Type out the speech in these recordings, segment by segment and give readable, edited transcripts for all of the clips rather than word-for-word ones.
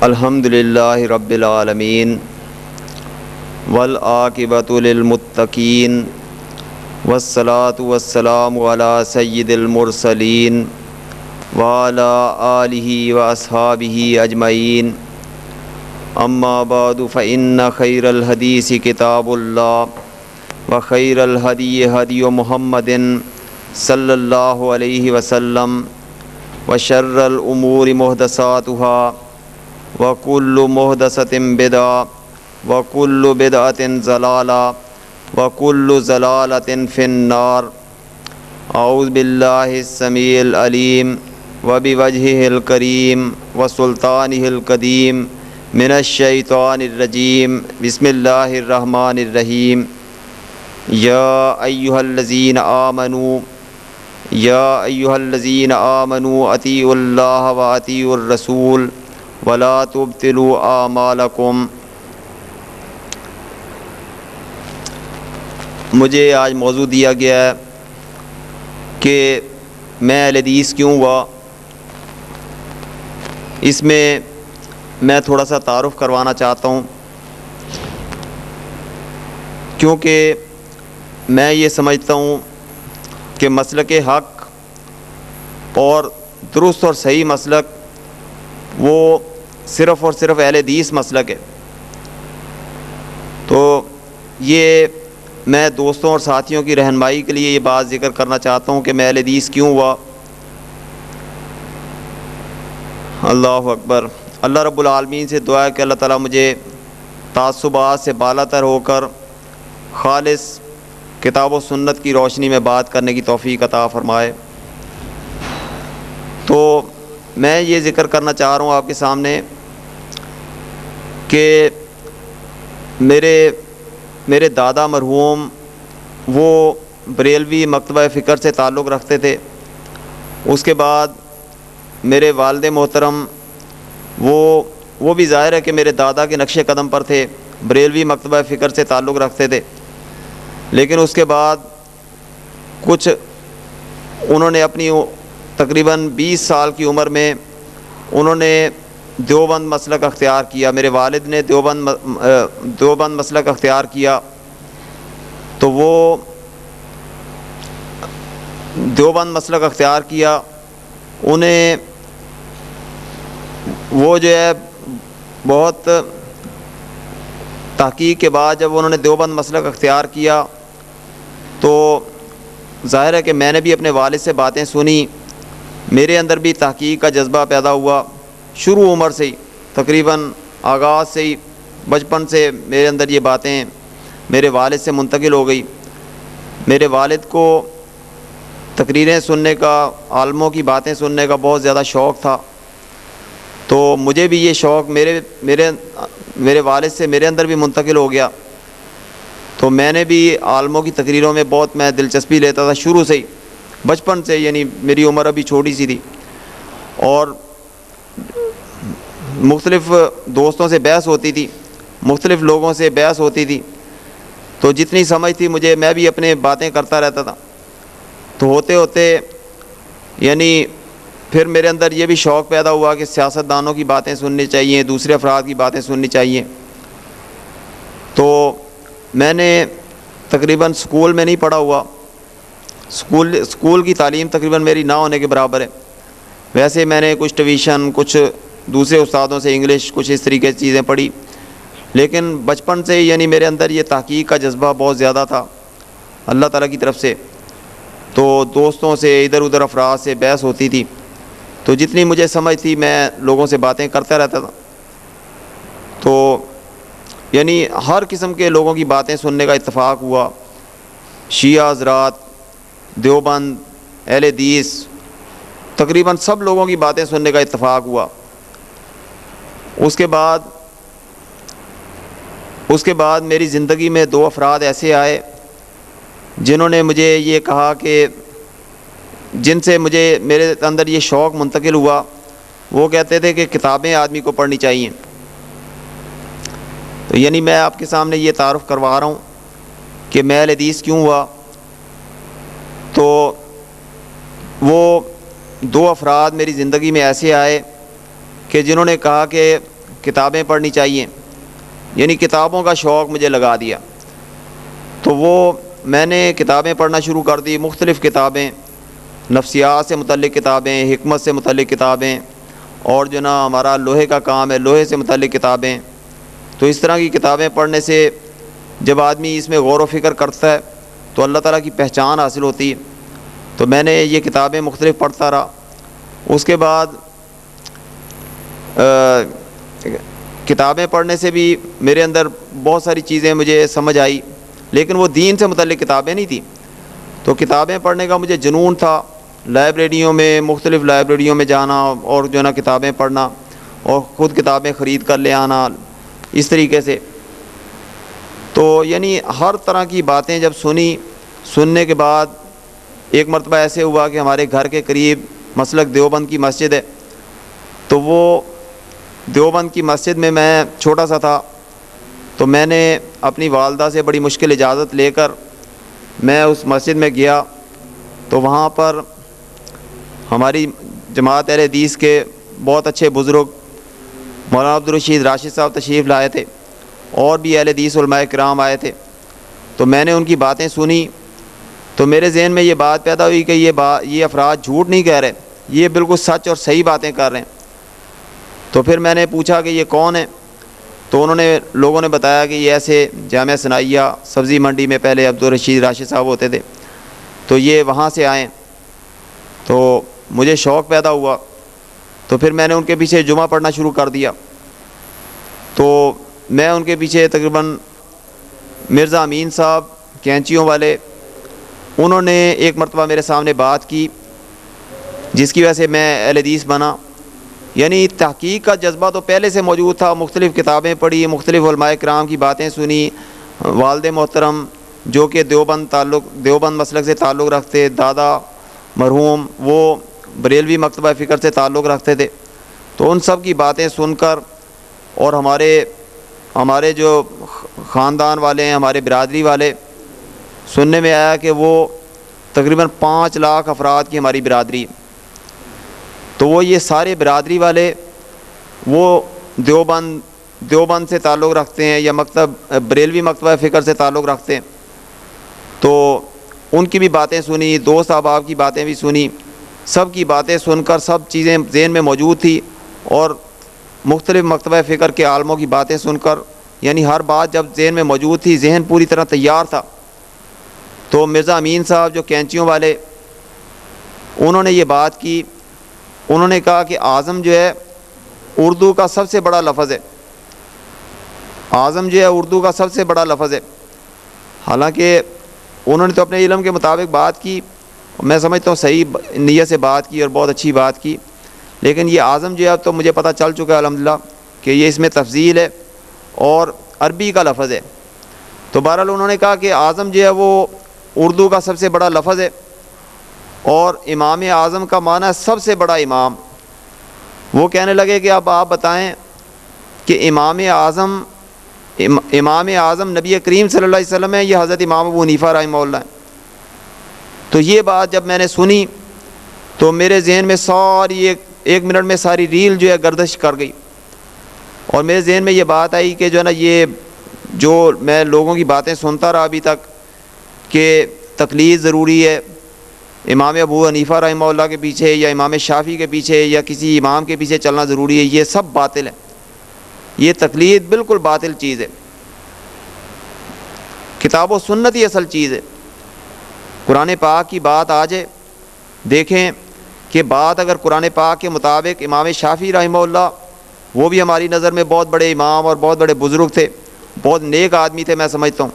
الحمد للہ رب العالمین والعاقبۃ للمتقین والصلاة والسلام علی سید المرسلین وعلی آلہ واصحابہ اجمعین اما بعد فإن خیر الحدیث کتاب اللہ وخیر الہدی ہدی محمد صلی اللہ علیہ وسلم وشر الامور محدثاتها وکل محدثۃ بدعہ وکل بدعۃ ضلالہ وکل ضلالۃ فی النار۔ اعوذ باللہ السمیع العلیم وبوجہہ الکریم وسلطانہ القدیم من الشیطان الرجیم۔ بسم اللہ الرحمن الرحیم۔ یا ایہا الذین آمنوا اطیعوا اللہ واطیعوا الرسول ولا تبطلوا اعمالکم۔ مجھے آج موضوع دیا گیا ہے کہ میں اہل حدیث کیوں ہوا۔ اس میں میں تھوڑا سا تعارف کروانا چاہتا ہوں، کیونکہ میں یہ سمجھتا ہوں کہ مسلک حق اور درست اور صحیح مسلک وہ صرف اور صرف اہل حدیث مسلک ہے۔ تو یہ میں دوستوں اور ساتھیوں کی رہنمائی کے لیے یہ بات ذکر کرنا چاہتا ہوں کہ میں اہل حدیث کیوں ہوا۔ اللہ اکبر۔ اللہ رب العالمین سے دعا ہے کہ اللہ تعالیٰ مجھے تعصبات سے بالا تر ہو کر خالص کتاب و سنت کی روشنی میں بات کرنے کی توفیق عطا فرمائے۔ تو میں یہ ذکر کرنا چاہ رہا ہوں آپ کے سامنے کہ میرے دادا مرحوم وہ بریلوی مکتبہ فکر سے تعلق رکھتے تھے۔ اس کے بعد میرے والد محترم وہ بھی ظاہر ہے کہ میرے دادا کے نقش قدم پر تھے، بریلوی مکتبہ فکر سے تعلق رکھتے تھے، لیکن اس کے بعد کچھ انہوں نے اپنی تقریباً 20 سال کی عمر میں انہوں نے دیوبند مسلک اختیار کیا۔ میرے والد نے دیوبند مسلک اختیار کیا، تو وہ دیوبند مسلک اختیار کیا۔ انہیں وہ جو ہے بہت تحقیق کے بعد جب انہوں نے دیوبند مسلک اختیار کیا تو ظاہر ہے کہ میں نے بھی اپنے والد سے باتیں سنی، میرے اندر بھی تحقیق کا جذبہ پیدا ہوا۔ شروع عمر سے ہی، تقریباً آغاز سے ہی، بچپن سے میرے اندر یہ باتیں میرے والد سے منتقل ہو گئی۔ میرے والد کو تقریریں سننے کا، عالموں کی باتیں سننے کا بہت زیادہ شوق تھا، تو مجھے بھی یہ شوق میرے والد سے میرے اندر بھی منتقل ہو گیا۔ تو میں نے بھی عالموں کی تقریروں میں بہت میں دلچسپی لیتا تھا شروع سے ہی، بچپن سے، یعنی میری عمر ابھی چھوٹی سی تھی، اور مختلف دوستوں سے بحث ہوتی تھی، مختلف لوگوں سے بحث ہوتی تھی، تو جتنی سمجھ تھی مجھے، میں بھی اپنے باتیں کرتا رہتا تھا۔ تو ہوتے ہوتے یعنی پھر میرے اندر یہ بھی شوق پیدا ہوا کہ سیاستدانوں کی باتیں سننی چاہیے، دوسرے افراد کی باتیں سننی چاہیے۔ تو میں نے تقریباً اسکول میں نہیں پڑھا ہوا، اسکول کی تعلیم تقریباً میری نہ ہونے کے برابر ہے۔ ویسے میں نے کچھ ٹیویشن، کچھ دوسرے استادوں سے انگلش، کچھ اس طریقے کی چیزیں پڑھی، لیکن بچپن سے یعنی میرے اندر یہ تحقیق کا جذبہ بہت زیادہ تھا اللہ تعالیٰ کی طرف سے۔ تو دوستوں سے، ادھر ادھر افراد سے بحث ہوتی تھی، تو جتنی مجھے سمجھ تھی میں لوگوں سے باتیں کرتا رہتا تھا۔ تو یعنی ہر قسم کے لوگوں کی باتیں سننے کا اتفاق ہوا، شیعہ حضرات، دیوبند، اہل حدیث، تقریباً سب لوگوں کی باتیں سننے کا اتفاق ہوا۔ اس کے بعد میری زندگی میں 2 افراد ایسے آئے جنہوں نے مجھے یہ کہا کہ جن سے میرے اندر یہ شوق منتقل ہوا۔ وہ کہتے تھے کہ کتابیں آدمی کو پڑھنی چاہیے۔ تو یعنی میں آپ کے سامنے یہ تعارف کروا رہا ہوں کہ میں اہل حدیث کیوں ہوا۔ تو وہ 2 افراد میری زندگی میں ایسے آئے کہ جنہوں نے کہا کہ کتابیں پڑھنی چاہیے، یعنی کتابوں کا شوق مجھے لگا دیا۔ تو وہ میں نے کتابیں پڑھنا شروع کر دی، مختلف کتابیں، نفسیات سے متعلق کتابیں، حکمت سے متعلق کتابیں، اور جو نا ہمارا لوہے کا کام ہے لوہے سے متعلق کتابیں۔ تو اس طرح کی کتابیں پڑھنے سے جب آدمی اس میں غور و فکر کرتا ہے تو اللہ تعالیٰ کی پہچان حاصل ہوتی ہے۔ تو میں نے یہ کتابیں مختلف پڑھتا رہا۔ اس کے بعد کتابیں پڑھنے سے بھی میرے اندر بہت ساری چیزیں مجھے سمجھ آئی، لیکن وہ دین سے متعلق کتابیں نہیں تھیں۔ تو کتابیں پڑھنے کا مجھے جنون تھا، لائبریریوں میں، مختلف لائبریریوں میں جانا اور جو ہے نا کتابیں پڑھنا اور خود کتابیں خرید کر لے آنا، اس طریقے سے۔ تو یعنی ہر طرح کی باتیں جب سننے کے بعد ایک مرتبہ ایسے ہوا کہ ہمارے گھر کے قریب مسلک دیوبند کی مسجد ہے، تو وہ دیوبند کی مسجد میں چھوٹا سا تھا، تو میں نے اپنی والدہ سے بڑی مشکل اجازت لے کر میں اس مسجد میں گیا۔ تو وہاں پر ہماری جماعت اہل حدیث کے بہت اچھے بزرگ مولانا عبدالرشید راشد صاحب تشریف لائے تھے، اور بھی اہل حدیث علماء کرام آئے تھے۔ تو میں نے ان کی باتیں سنی، تو میرے ذہن میں یہ بات پیدا ہوئی کہ یہ افراد جھوٹ نہیں کہہ رہے، یہ بالکل سچ اور صحیح باتیں کر رہے ہیں۔ تو پھر میں نے پوچھا کہ یہ کون ہے؟ تو لوگوں نے بتایا کہ یہ ایسے جامعہ ثنائیہ سبزی منڈی میں پہلے عبدالرشید راشد صاحب ہوتے تھے، تو یہ وہاں سے آئیں۔ تو مجھے شوق پیدا ہوا، تو پھر میں نے ان کے پیچھے جمعہ پڑھنا شروع کر دیا۔ تو میں ان کے پیچھے تقریباً مرزا امین صاحب کینچیوں والے، انہوں نے ایک مرتبہ میرے سامنے بات کی جس کی وجہ سے میں اہل حدیث بنا۔ یعنی تحقیق کا جذبہ تو پہلے سے موجود تھا، مختلف کتابیں پڑھی، مختلف علماء کرام کی باتیں سنی، والد محترم جو کہ دیوبند مسلک سے تعلق رکھتے، دادا مرحوم وہ بریلوی مکتبہ فکر سے تعلق رکھتے تھے، تو ان سب کی باتیں سن کر، اور ہمارے جو خاندان والے ہیں، ہمارے برادری والے، سننے میں آیا کہ وہ تقریباً 5 لاکھ افراد کی ہماری برادری ہے۔ تو وہ یہ سارے برادری والے وہ دیوبند سے تعلق رکھتے ہیں یا بریلوی مکتبہ فکر سے تعلق رکھتے ہیں۔ تو ان کی بھی باتیں سنی، دوست احباب کی باتیں بھی سنی، سب کی باتیں سن کر سب چیزیں ذہن میں موجود تھی، اور مختلف مکتبہ فکر کے عالموں کی باتیں سن کر، یعنی ہر بات جب ذہن میں موجود تھی، ذہن پوری طرح تیار تھا۔ تو مرزا امین صاحب جو کینچیوں والے، انہوں نے یہ بات کی، انہوں نے کہا کہ اعظم جو ہے اردو کا سب سے بڑا لفظ ہے، اعظم جو ہے اردو کا سب سے بڑا لفظ ہے۔ حالانکہ انہوں نے تو اپنے علم کے مطابق بات کی، میں سمجھتا ہوں صحیح نیت سے بات کی اور بہت اچھی بات کی، لیکن یہ اعظم جو ہے تو مجھے پتہ چل چکا ہے الحمدللہ کہ یہ اس میں تفضیل ہے اور عربی کا لفظ ہے۔ تو بہرحال انہوں نے کہا کہ اعظم جو ہے وہ اردو کا سب سے بڑا لفظ ہے، اور امام اعظم کا معنی ہے سب سے بڑا امام۔ وہ کہنے لگے کہ اب آپ بتائیں کہ امام اعظم نبی کریم صلی اللہ علیہ وسلم ہے یا حضرت امام ابو حنیفہ رحمہ اللہ ہے؟ تو یہ بات جب میں نے سنی تو میرے ذہن میں ساری ایک منٹ میں ساری ریل جو ہے گردش کر گئی، اور میرے ذہن میں یہ بات آئی کہ جو ہے نا، یہ جو میں لوگوں کی باتیں سنتا رہا ابھی تک کہ تقلید ضروری ہے، امام ابو حنیفہ رحمہ اللہ کے پیچھے یا امام شافعی کے پیچھے یا کسی امام کے پیچھے چلنا ضروری ہے، یہ سب باطل ہے، یہ تقلید بالکل باطل چیز ہے۔ کتاب و سنت ہی اصل چیز ہے۔ قرآن پاک کی بات آ جائے، دیکھیں کہ بات اگر قرآن پاک کے مطابق، امام شافعی رحمہ اللہ وہ بھی ہماری نظر میں بہت بڑے امام اور بہت بڑے بزرگ تھے، بہت نیک آدمی تھے میں سمجھتا ہوں۔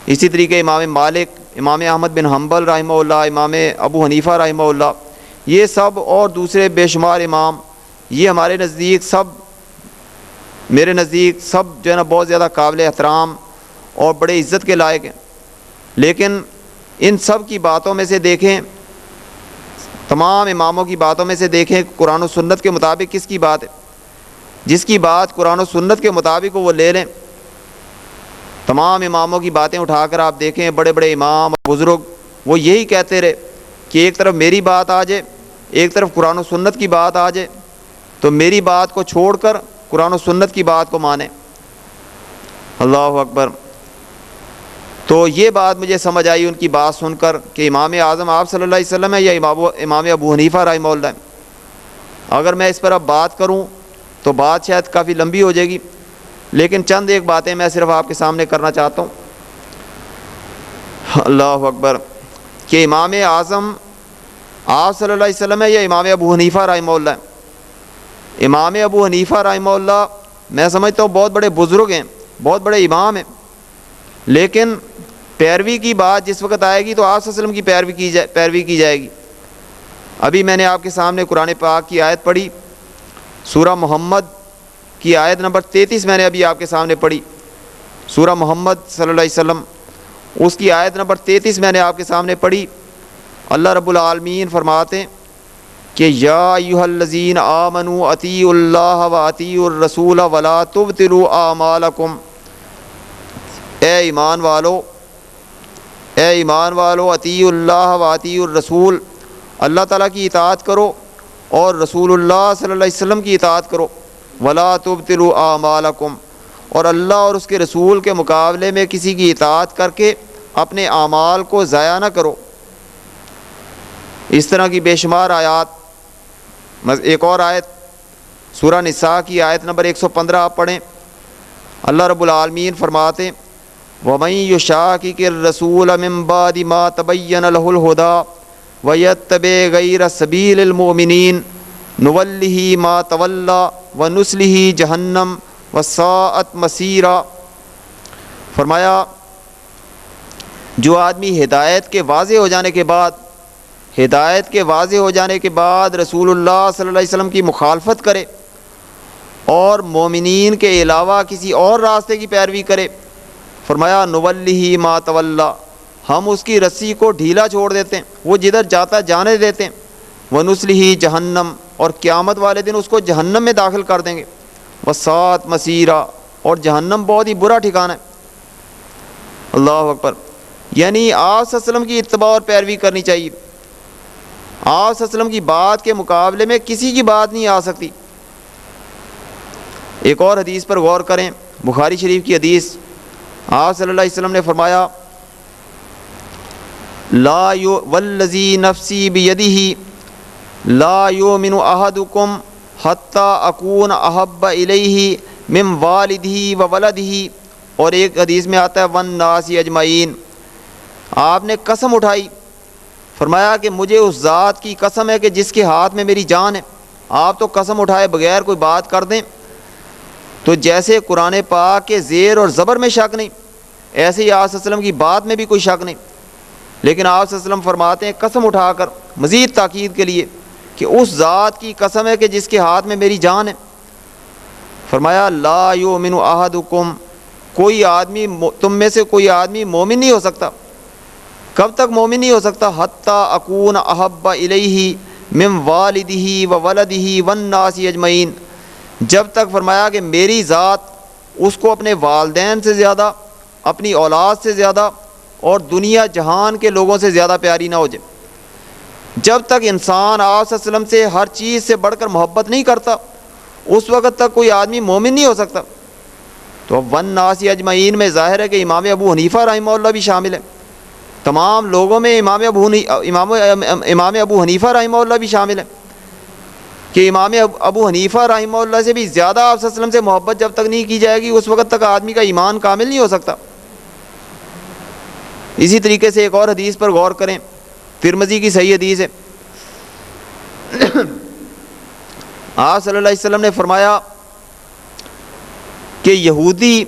اسی طریقے امام مالک، امام احمد بن حنبل رحمہ اللہ، امام ابو حنیفہ رحمہ اللہ، یہ سب اور دوسرے بے شمار امام، یہ ہمارے نزدیک سب، میرے نزدیک سب جو ہے نا بہت زیادہ قابل احترام اور بڑے عزت کے لائق ہیں۔ لیکن ان سب کی باتوں میں سے دیکھیں، تمام اماموں کی باتوں میں سے دیکھیں قرآن و سنت کے مطابق کس کی بات ہے، جس کی بات قرآن و سنت کے مطابق ہو وہ لے لیں۔ تمام اماموں کی باتیں اٹھا کر آپ دیکھیں، بڑے بڑے امام اور بزرگ وہ یہی کہتے رہے کہ ایک طرف میری بات آ جائے، ایک طرف قرآن و سنت کی بات آ جائے، تو میری بات کو چھوڑ کر قرآن و سنت کی بات کو مانیں۔ اللہ اکبر۔ تو یہ بات مجھے سمجھ آئی ان کی بات سن کر کہ امام اعظم آپ صلی اللہ علیہ وسلم ہے یا امام ابو حنیفہ رحمہ اللہ ہے۔ اگر میں اس پر اب بات کروں تو بات شاید کافی لمبی ہو جائے گی، لیکن چند ایک باتیں میں صرف آپ کے سامنے کرنا چاہتا ہوں۔ اللہ اکبر۔ کہ امام اعظم آپ صلی اللہ علیہ وسلم ہے یا امام ابو حنیفہ رحمہ اللہ ہے۔ امام ابو حنیفہ رحمہ اللہ میں سمجھتا ہوں بہت بڑے بزرگ ہیں، بہت بڑے امام ہیں، لیکن پیروی کی بات جس وقت آئے گی تو آپ صلی اللہ علیہ وسلم کی پیروی کی جائے گی۔ ابھی میں نے آپ کے سامنے قرآن پاک کی آیت پڑھی، سورہ محمد کی آیت نمبر 33 میں نے ابھی آپ کے سامنے پڑھی، سورہ محمد صلی اللہ علیہ وسلم، اس کی آیت نمبر 33 میں نے آپ کے سامنے پڑھی۔ اللہ رب العالمین فرماتے ہیں کہ یا ایھا الذین آمنوا اطیعوا اللہ و اطیعوا الرسول ولا تبطلوا اعمالکم، اے ایمان والو اطیعوا اللہ و اطیعوا الرسول، اللہ تعالیٰ کی اطاعت کرو اور رسول اللہ صلی اللہ علیہ وسلم کی اطاعت کرو، ولا تبطلوا اعمالکم، اور اللہ اور اس کے رسول کے مقابلے میں کسی کی اطاعت کر کے اپنے اعمال کو ضائع نہ کرو۔ اس طرح کی بے شمار آیات۔ ایک اور آیت سورہ نساء کی آیت نمبر 115 آپ پڑھیں، اللہ رب العالمین فرماتے وَمَن يُشَاقِقِ الرَّسُولَ مِن بَعْدِ مَا تَبَيَّنَ لَهُ الْهُدَىٰ وَيَتَّبِعْ غَيْرَ سَبِيلِ الْمُؤْمِنِينَ نُوَلِّهِ مَا تَوَلَّىٰ وَنُصْلِهِ جَهَنَّمَ وَسَاءَتْ مَصِيرًا۔ فرمایا جو آدمی ہدایت کے واضح ہو جانے کے بعد رسول اللہ صلی اللہ علیہ وسلم کی مخالفت کرے اور مومنین کے علاوہ کسی اور راستے کی پیروی کرے، فرمایا نُوَلِّهِ مَا تَوَلَّىٰ، ہم اس کی رسی کو ڈھیلا چھوڑ دیتے ہیں، وہ جدھر جاتا جانے دیتے ہیں، وَنُصْلِهِ جَهَنَّمَ، اور قیامت والے دن اس کو جہنم میں داخل کر دیں گے، وَسَاءَتْ مَصِيرًا، اور جہنم بہت ہی برا ٹھکانہ ہے۔ اللہ اکبر۔ یعنی آپ صلی اللہ علیہ وسلم کی اتباع اور پیروی کرنی چاہیے، آپ صلی اللہ علیہ وسلم کی بات کے مقابلے میں کسی کی بات نہیں آ سکتی۔ ایک اور حدیث پر غور کریں، بخاری شریف کی حدیث، آپ صلی اللہ علیہ وسلم نے فرمایا والذی نفسی بیدہ لا یؤمن احدکم حتی اکون احب الیہ من والدہ وولدہ، اور ایک حدیث میں آتا ہے والناس اجمعین۔ آپ نے قسم اٹھائی، فرمایا کہ مجھے اس ذات کی قسم ہے کہ جس کے ہاتھ میں میری جان ہے۔ آپ تو قسم اٹھائے بغیر کوئی بات کر دیں تو جیسے قرآن پاک کے زیر اور زبر میں شک نہیں، ایسے ہی آپ صلی اللہ علیہ وسلم کی بات میں بھی کوئی شک نہیں، لیکن آپ صلی اللہ علیہ وسلم فرماتے ہیں قسم اٹھا کر مزید تاکید کے لیے کہ اس ذات کی قسم ہے کہ جس کے ہاتھ میں میری جان ہے، فرمایا لا یؤمن احدکم، کوئی آدمی تم میں سے کوئی آدمی مومن نہیں ہو سکتا۔ کب تک مومن نہیں ہو سکتا؟ حتی اکون احب الیہ من والدہ وولدہ والناس اجمعین، جب تک فرمایا کہ میری ذات اس کو اپنے والدین سے زیادہ، اپنی اولاد سے زیادہ اور دنیا جہان کے لوگوں سے زیادہ پیاری نہ ہو جائے۔ جب تک انسان آپ صلی اللہ علیہ وسلم سے ہر چیز سے بڑھ کر محبت نہیں کرتا، اس وقت تک کوئی آدمی مومن نہیں ہو سکتا۔ تو والناس اجمعین میں ظاہر ہے کہ امام ابو حنیفہ رحمہ اللہ بھی شامل ہے، تمام لوگوں میں امام ابو حنیفہ رحمہ اللہ بھی شامل ہے، کہ امام ابو حنیفہ رحمہ اللہ سے بھی زیادہ آپ صلی اللہ علیہ وسلم سے محبت جب تک نہیں کی جائے گی اس وقت تک آدمی کا ایمان کامل نہیں ہو سکتا۔ اسی طریقے سے ایک اور حدیث پر غور کریں، ترمذی کی صحیح حدیث ہے، آپ صلی اللہ علیہ وسلم نے فرمایا کہ یہودی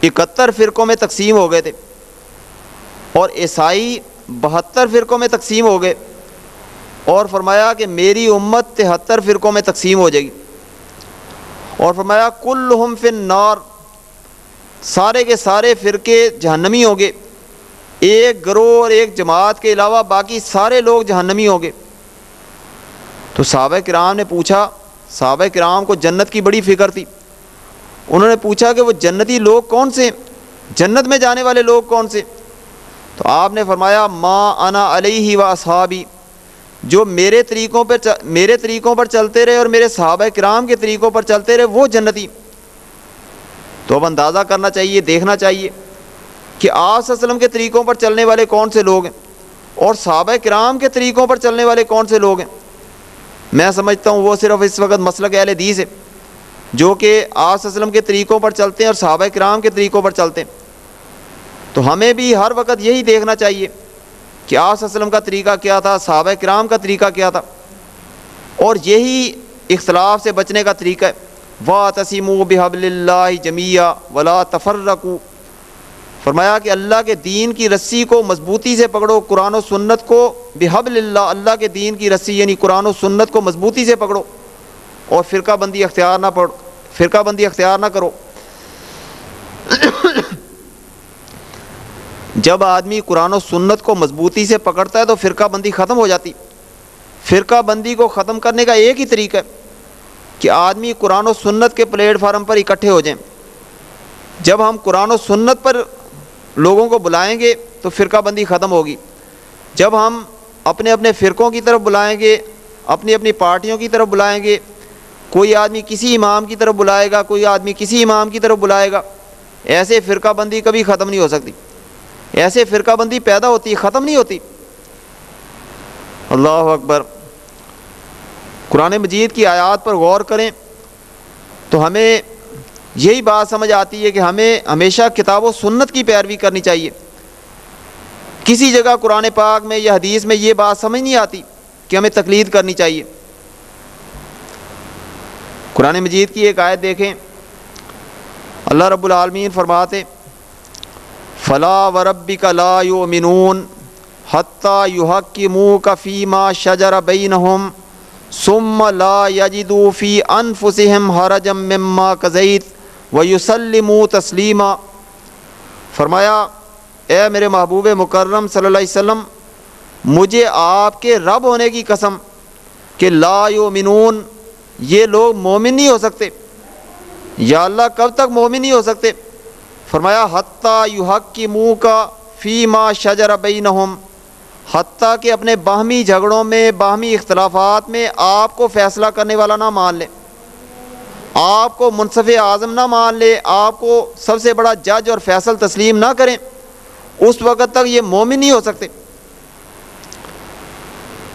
71 فرقوں میں تقسیم ہو گئے تھے اور عیسائی 72 فرقوں میں تقسیم ہو گئے، اور فرمایا کہ میری امت 73 فرقوں میں تقسیم ہو جائے گی، اور فرمایا کلہم فی النار، سارے کے سارے فرقے جہنمی ہوں گے، ایک گروہ اور ایک جماعت کے علاوہ باقی سارے لوگ جہنمی ہوں گے۔ تو صحابہ کرام نے پوچھا، صحابہ کرام کو جنت کی بڑی فکر تھی، انہوں نے پوچھا کہ وہ جنتی لوگ کون سے، جنت میں جانے والے لوگ کون سے؟ تو آپ نے فرمایا ما انا علیہ و اصحابی، جو میرے طریقوں پر چلتے رہے اور میرے صحابہ کرام کے طریقوں پر چلتے رہے وہ جنتی۔ تو اب اندازہ کرنا چاہیے، دیکھنا چاہیے کہ آپ صلی اللہ علیہ وسلم کے طریقوں پر چلنے والے کون سے لوگ ہیں اور صحابہ کرام کے طریقوں پر چلنے والے کون سے لوگ ہیں۔ میں سمجھتا ہوں وہ صرف اس وقت مسلک اہل حدیث ہے جو کہ آپ صلی اللہ علیہ وسلم کے طریقوں پر چلتے ہیں اور صحابہ کرام کے طریقوں پر چلتے ہیں۔ تو ہمیں بھی ہر وقت یہی دیکھنا چاہیے کہ آپ صلی اللہ علیہ وسلم کا طریقہ کیا تھا، صحابہ کرام کا طریقہ کیا تھا، اور یہی اختلاف سے بچنے کا طریقہ ہے۔ وَاعْتَصِمُوا بِحَبْلِ اللَّهِ جَمِيعًا وَلَا تَفَرَّقُوا، فرمایا کہ اللہ کے دین کی رسی کو مضبوطی سے پکڑو، قرآن و سنت کو، بحبل اللہ، اللہ کے دین کی رسی یعنی قرآن و سنت کو مضبوطی سے پکڑو اور فرقہ بندی اختیار نہ کرو۔ جب آدمی قرآن و سنت کو مضبوطی سے پکڑتا ہے تو فرقہ بندی ختم ہو جاتی۔ فرقہ بندی کو ختم کرنے کا ایک ہی طریقہ ہے کہ آدمی قرآن و سنت کے پلیٹ فارم پر اکٹھے ہو جائیں۔ جب ہم قرآن و سنت پر لوگوں کو بلائیں گے تو فرقہ بندی ختم ہوگی۔ جب ہم اپنے اپنے فرقوں کی طرف بلائیں گے، اپنی اپنی پارٹیوں کی طرف بلائیں گے، کوئی آدمی کسی امام کی طرف بلائے گا، کوئی آدمی کسی امام کی طرف بلائے گا، ایسے فرقہ بندی کبھی ختم نہیں ہو سکتی۔ ایسے فرقہ بندی پیدا ہوتی ہے، ختم نہیں ہوتی۔ اللہ اکبر۔ قرآن مجید کی آیات پر غور کریں تو ہمیں یہی بات سمجھ آتی ہے کہ ہمیں ہمیشہ کتاب و سنت کی پیروی کرنی چاہیے۔ کسی جگہ قرآن پاک میں یا حدیث میں یہ بات سمجھ نہیں آتی کہ ہمیں تقلید کرنی چاہیے۔ قرآن مجید کی ایک آیت دیکھیں، اللہ رب العالمین فرماتے فَلَا وَرَبِّكَ لَا يُؤْمِنُونَ حَتَّى يُحَكِّمُوكَ فِي مَا شَجَرَ بَيْنَهُمْ ثُمَّ لَا يَجِدُوا فِي أَنفُسِهِمْ حَرَجًا مِّمَّا قَضَيْتَ وَيُسَلِّمُوا تَسْلِيمًا۔ فرمایا اے میرے محبوب مکرم صلی اللہ علیہ وسلم، مجھے آپ کے رب ہونے کی قسم کہ لا یؤمنون، یہ لوگ مومن نہیں ہو سکتے۔ یا اللہ کب تک مومن نہیں ہو سکتے؟ فرمایا حتیٰ یحکموک فیما شجر بینہم، حتیٰ کہ اپنے باہمی جھگڑوں میں، باہمی اختلافات میں آپ کو فیصلہ کرنے والا نہ مان لے، آپ کو منصف اعظم نہ مان لے، آپ کو سب سے بڑا جج اور فیصل تسلیم نہ کریں، اس وقت تک یہ مومن نہیں ہو سکتے۔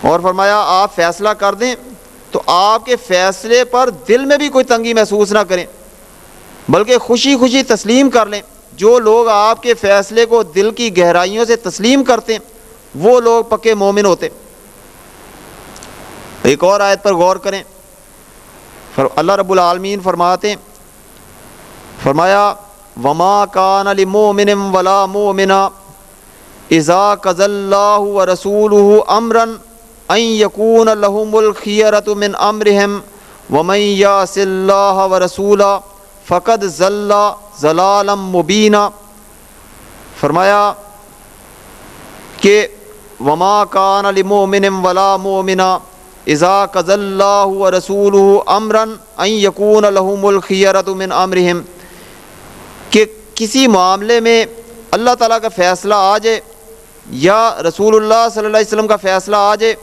اور فرمایا آپ فیصلہ کر دیں تو آپ کے فیصلے پر دل میں بھی کوئی تنگی محسوس نہ کریں، بلکہ خوشی خوشی تسلیم کر لیں۔ جو لوگ آپ کے فیصلے کو دل کی گہرائیوں سے تسلیم کرتے ہیں وہ لوگ پکے مومن ہوتے۔ ایک اور آیت پر غور کریں، اللہ رب العالمین فرماتے، فرمایا وَمَا كَانَ لِمُؤْمِنٍ وَلَا مُؤْمِنَةٍ إِذَا قَضَى اللَّهُ وَرَسُولُهُ أَمْرًا أَن يَكُونَ لَهُمُ الْخِيَرَةُ مِنْ أَمْرِهِمْ وَمَن يَعْصِ اللَّهَ وَرَسُولَهُ فَقَدْ ضَلَّ ضَلَالًا مُبِينًا۔ فرمایا کہ وَمَا كَانَ لِمُؤْمِنٍ وَلَا مُؤْمِنَةٍ اذا قضى الله ورسوله امرا ان يكون لهم الخيرة من امرهم، کہ کسی معاملے میں اللہ تعالیٰ کا فیصلہ آ جائے یا رسول اللہ صلی اللہ علیہ وسلم کا فیصلہ آ جائے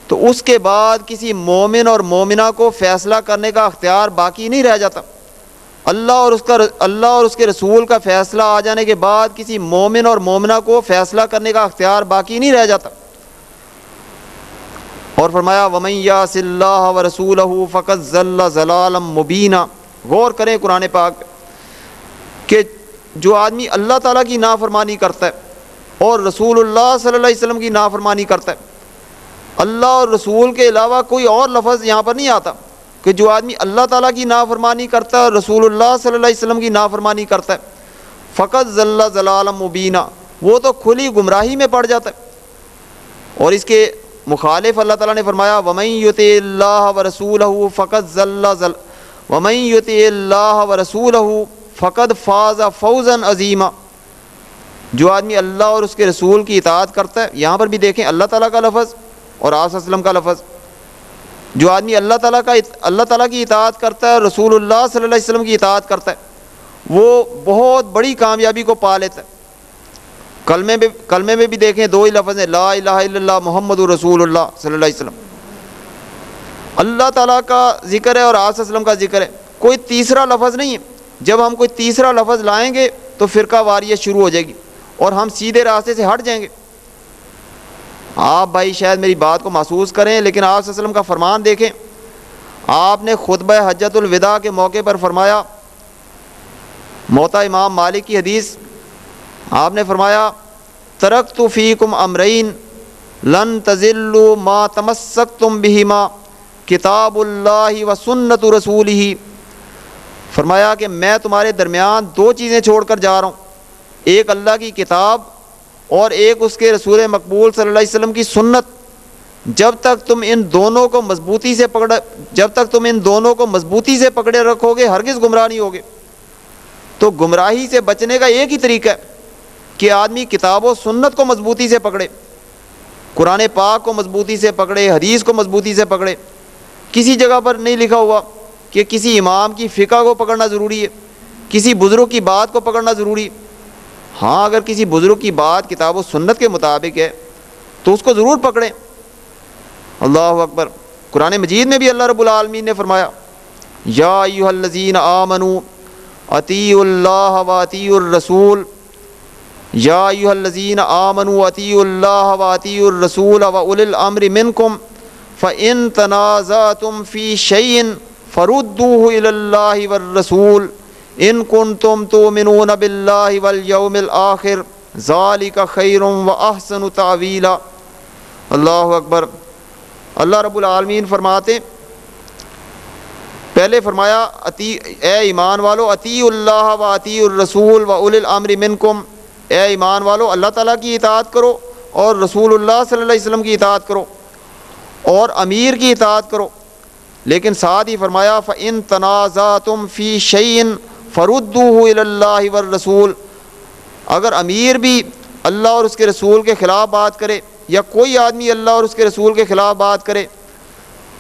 تو اس کے بعد کسی مومن اور مومنہ کو فیصلہ کرنے کا اختیار باقی نہیں رہ جاتا۔ اللہ اور اس کے رسول کا فیصلہ آ جانے کے بعد کسی مومن اور مومنہ کو فیصلہ کرنے کا اختیار باقی نہیں رہ جاتا۔ اور فرمایا وَمَن يَعْصِ اللَّهَ وَرَسُولَهُ فَقَدْ ضَلَّ ضَلَالًا مُبِينًا۔ غور کریں قرآن پاک کہ جو آدمی اللہ تعالیٰ کی نافرمانی کرتا ہے اور رسول اللہ صلی اللہ علیہ وسلم کی نافرمانی کرتا ہے، اللہ اور رسول کے علاوہ کوئی اور لفظ یہاں پر نہیں آتا، کہ جو آدمی اللہ تعالیٰ کی نافرمانی کرتا ہے اور رسول اللہ صلی اللہ علیہ وسلم کی نافرمانی کرتا ہے، فَقَدْ ضَلَّ ضَلَالًا مُبِينًا، وہ تو کھلی گمراہی میں پڑ جاتا ہے۔ اور اس کے مخالف اللہ تعالیٰ نے فرمایا وَمَن يُطِعِ اللَّهَ وَرَسُولَهُ فَقَدْ ضَلَّ وَمَن يُطِعِ اللَّهَ وَرَسُولَهُ فَقَدْ فَازَ فَوْزًا عَظِيمًا۔ جو آدمی اللہ اور اس کے رسول کی اطاعت کرتا ہے، یہاں پر بھی دیکھیں اللہ تعالیٰ کا لفظ اور آپ صلی اللہ علیہ وسلم کا لفظ، جو آدمی اللہ تعالیٰ کی اطاعت کرتا ہے اور رسول اللہ صلی اللہ علیہ وسلم کی اطاعت کرتا ہے وہ بہت بڑی کامیابی کو پا لیتا ہے۔ کلمے میں بھی دیکھیں دو ہی لفظ ہیں، لا الہ الا اللہ محمد رسول اللہ صلی اللہ علیہ وسلم۔ اللہ تعالیٰ کا ذکر ہے اور آپ صلی اللہ علیہ وسلم کا ذکر ہے، کوئی تیسرا لفظ نہیں ہے۔ جب ہم کوئی تیسرا لفظ لائیں گے تو فرقہ واریت شروع ہو جائے گی اور ہم سیدھے راستے سے ہٹ جائیں گے۔ آپ بھائی شاید میری بات کو محسوس کریں، لیکن آپ صلی اللہ علیہ وسلم کا فرمان دیکھیں۔ آپ نے خطبہ حجۃ الوداع کے موقع پر فرمایا، موطا امام مالک کی حدیث، آپ نے فرمایا ترکت فیکم امرین لن تضلوا ما تمسکتم بہما کتاب اللہ و سنت رسولہ۔ فرمایا کہ میں تمہارے درمیان دو چیزیں چھوڑ کر جا رہا ہوں، ایک اللہ کی کتاب اور ایک اس کے رسول مقبول صلی اللہ علیہ وسلم کی سنت۔ جب تک تم ان دونوں کو مضبوطی سے پکڑے رکھو گے ہرگز گمراہ نہیں ہوگے۔ تو گمراہی سے بچنے کا ایک ہی طریقہ ہے کہ آدمی کتاب و سنت کو مضبوطی سے پکڑے، قرآن پاک کو مضبوطی سے پکڑے، حدیث کو مضبوطی سے پکڑے۔ کسی جگہ پر نہیں لکھا ہوا کہ کسی امام کی فقہ کو پکڑنا ضروری ہے، کسی بزرگ کی بات کو پکڑنا ضروری ہے۔ ہاں اگر کسی بزرگ کی بات کتاب و سنت کے مطابق ہے تو اس کو ضرور پکڑیں۔ اللہ اکبر۔ قرآن مجید میں بھی اللہ رب العالمین نے فرمایا یا ایھا الذین آمنوا اطیعوا اللہ و اطیعوا الرسول، یا ایھا الذین آمنوا اطیعوا اللہ و اطیعوا الرسول و اولی الامر منکم فإن تنازعتم فی شیء فردوہ الی اللہ والرسول ان کنتم تؤمنون باللہ والیوم الآخر ذالک خیر واحسن تأویلا۔ اللہ اکبر۔ اللہ رب العالمین فرماتے، پہلے فرمایا اے ایمان والو اطیعوا اللہ و اطیعوا الرسول و اولی الامر منکم، اے ایمان والو اللہ تعالیٰ کی اطاعت کرو اور رسول اللہ صلی اللہ علیہ وسلم کی اطاعت کرو اور امیر کی اطاعت کرو۔ لیکن ساتھ ہی فرمایا فَإِن تَنَازَعْتُمْ فِي شَيْءٍ فَرُدُّوهُ إِلَى اللَّهِ وَالرَّسُولِ، اگر امیر بھی اللہ اور اس کے رسول کے خلاف بات کرے یا کوئی آدمی اللہ اور اس کے رسول کے خلاف بات کرے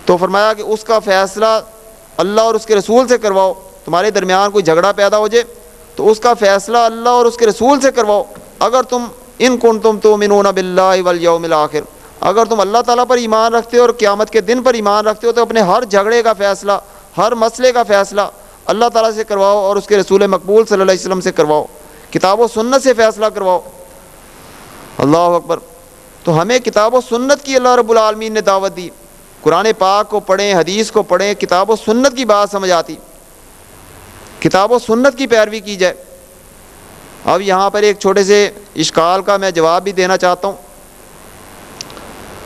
تو فرمایا کہ اس کا فیصلہ اللہ اور اس کے رسول سے کرواؤ۔ تمہارے درمیان کوئی جھگڑا پیدا ہو جائے تو اس کا فیصلہ اللہ اور اس کے رسول سے کرواؤ۔ اگر تم ان کنتم تؤمنون باللہ والیوم الآخر، اگر تم اللہ تعالیٰ پر ایمان رکھتے ہو اور قیامت کے دن پر ایمان رکھتے ہو تو اپنے ہر جھگڑے کا فیصلہ، ہر مسئلے کا فیصلہ اللہ تعالیٰ سے کرواؤ اور اس کے رسول مقبول صلی اللہ علیہ وسلم سے کرواؤ، کتاب و سنت سے فیصلہ کرواؤ۔ اللہ اکبر۔ تو ہمیں کتاب و سنت کی اللہ رب العالمین نے دعوت دی، قرآن پاک کو پڑھیں، حدیث کو پڑھیں، کتاب و سنت کی بات سمجھ آتی، کتاب و سنت کی پیروی کی جائے۔ اب یہاں پر ایک چھوٹے سے اشکال کا میں جواب بھی دینا چاہتا ہوں۔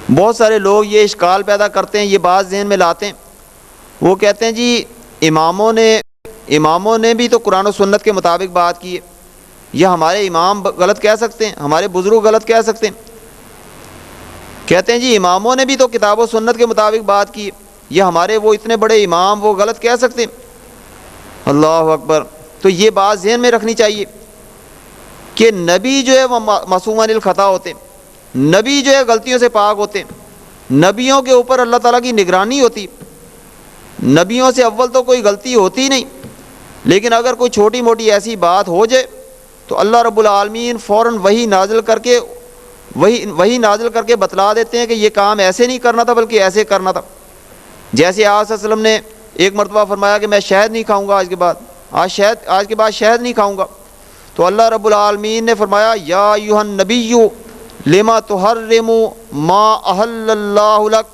بہت سارے لوگ یہ اشکال پیدا کرتے ہیں، یہ بات ذہن میں لاتے ہیں، وہ کہتے ہیں جی اماموں نے بھی تو قرآن و سنت کے مطابق بات کی ہے، یا ہمارے امام غلط کہہ سکتے ہیں، ہمارے بزرگ غلط کہہ سکتے ہیں۔ کہتے ہیں جی اماموں نے بھی تو کتاب و سنت کے مطابق بات کی ہے، یا ہمارے وہ اتنے بڑے امام وہ غلط کہہ سکتے ہیں۔ اللہ اکبر۔ تو یہ بات ذہن میں رکھنی چاہیے کہ نبی جو ہے وہ معصوم عن الخطا ہوتے ہیں، نبی جو ہے غلطیوں سے پاک ہوتے ہیں، نبیوں کے اوپر اللہ تعالیٰ کی نگرانی ہوتی، نبیوں سے اول تو کوئی غلطی ہوتی نہیں، لیکن اگر کوئی چھوٹی موٹی ایسی بات ہو جائے تو اللہ رب العالمین فوراً وحی نازل کر کے بتلا دیتے ہیں کہ یہ کام ایسے نہیں کرنا تھا بلکہ ایسے کرنا تھا۔ جیسے آپ صلی اللہ علیہ وسلم نے ایک مرتبہ فرمایا کہ میں شہد نہیں کھاؤں گا آج کے بعد شہد نہیں کھاؤں گا، تو اللہ رب العالمین نے فرمایا یا ایھا النبی لما تحرم ما احل اللہ لک،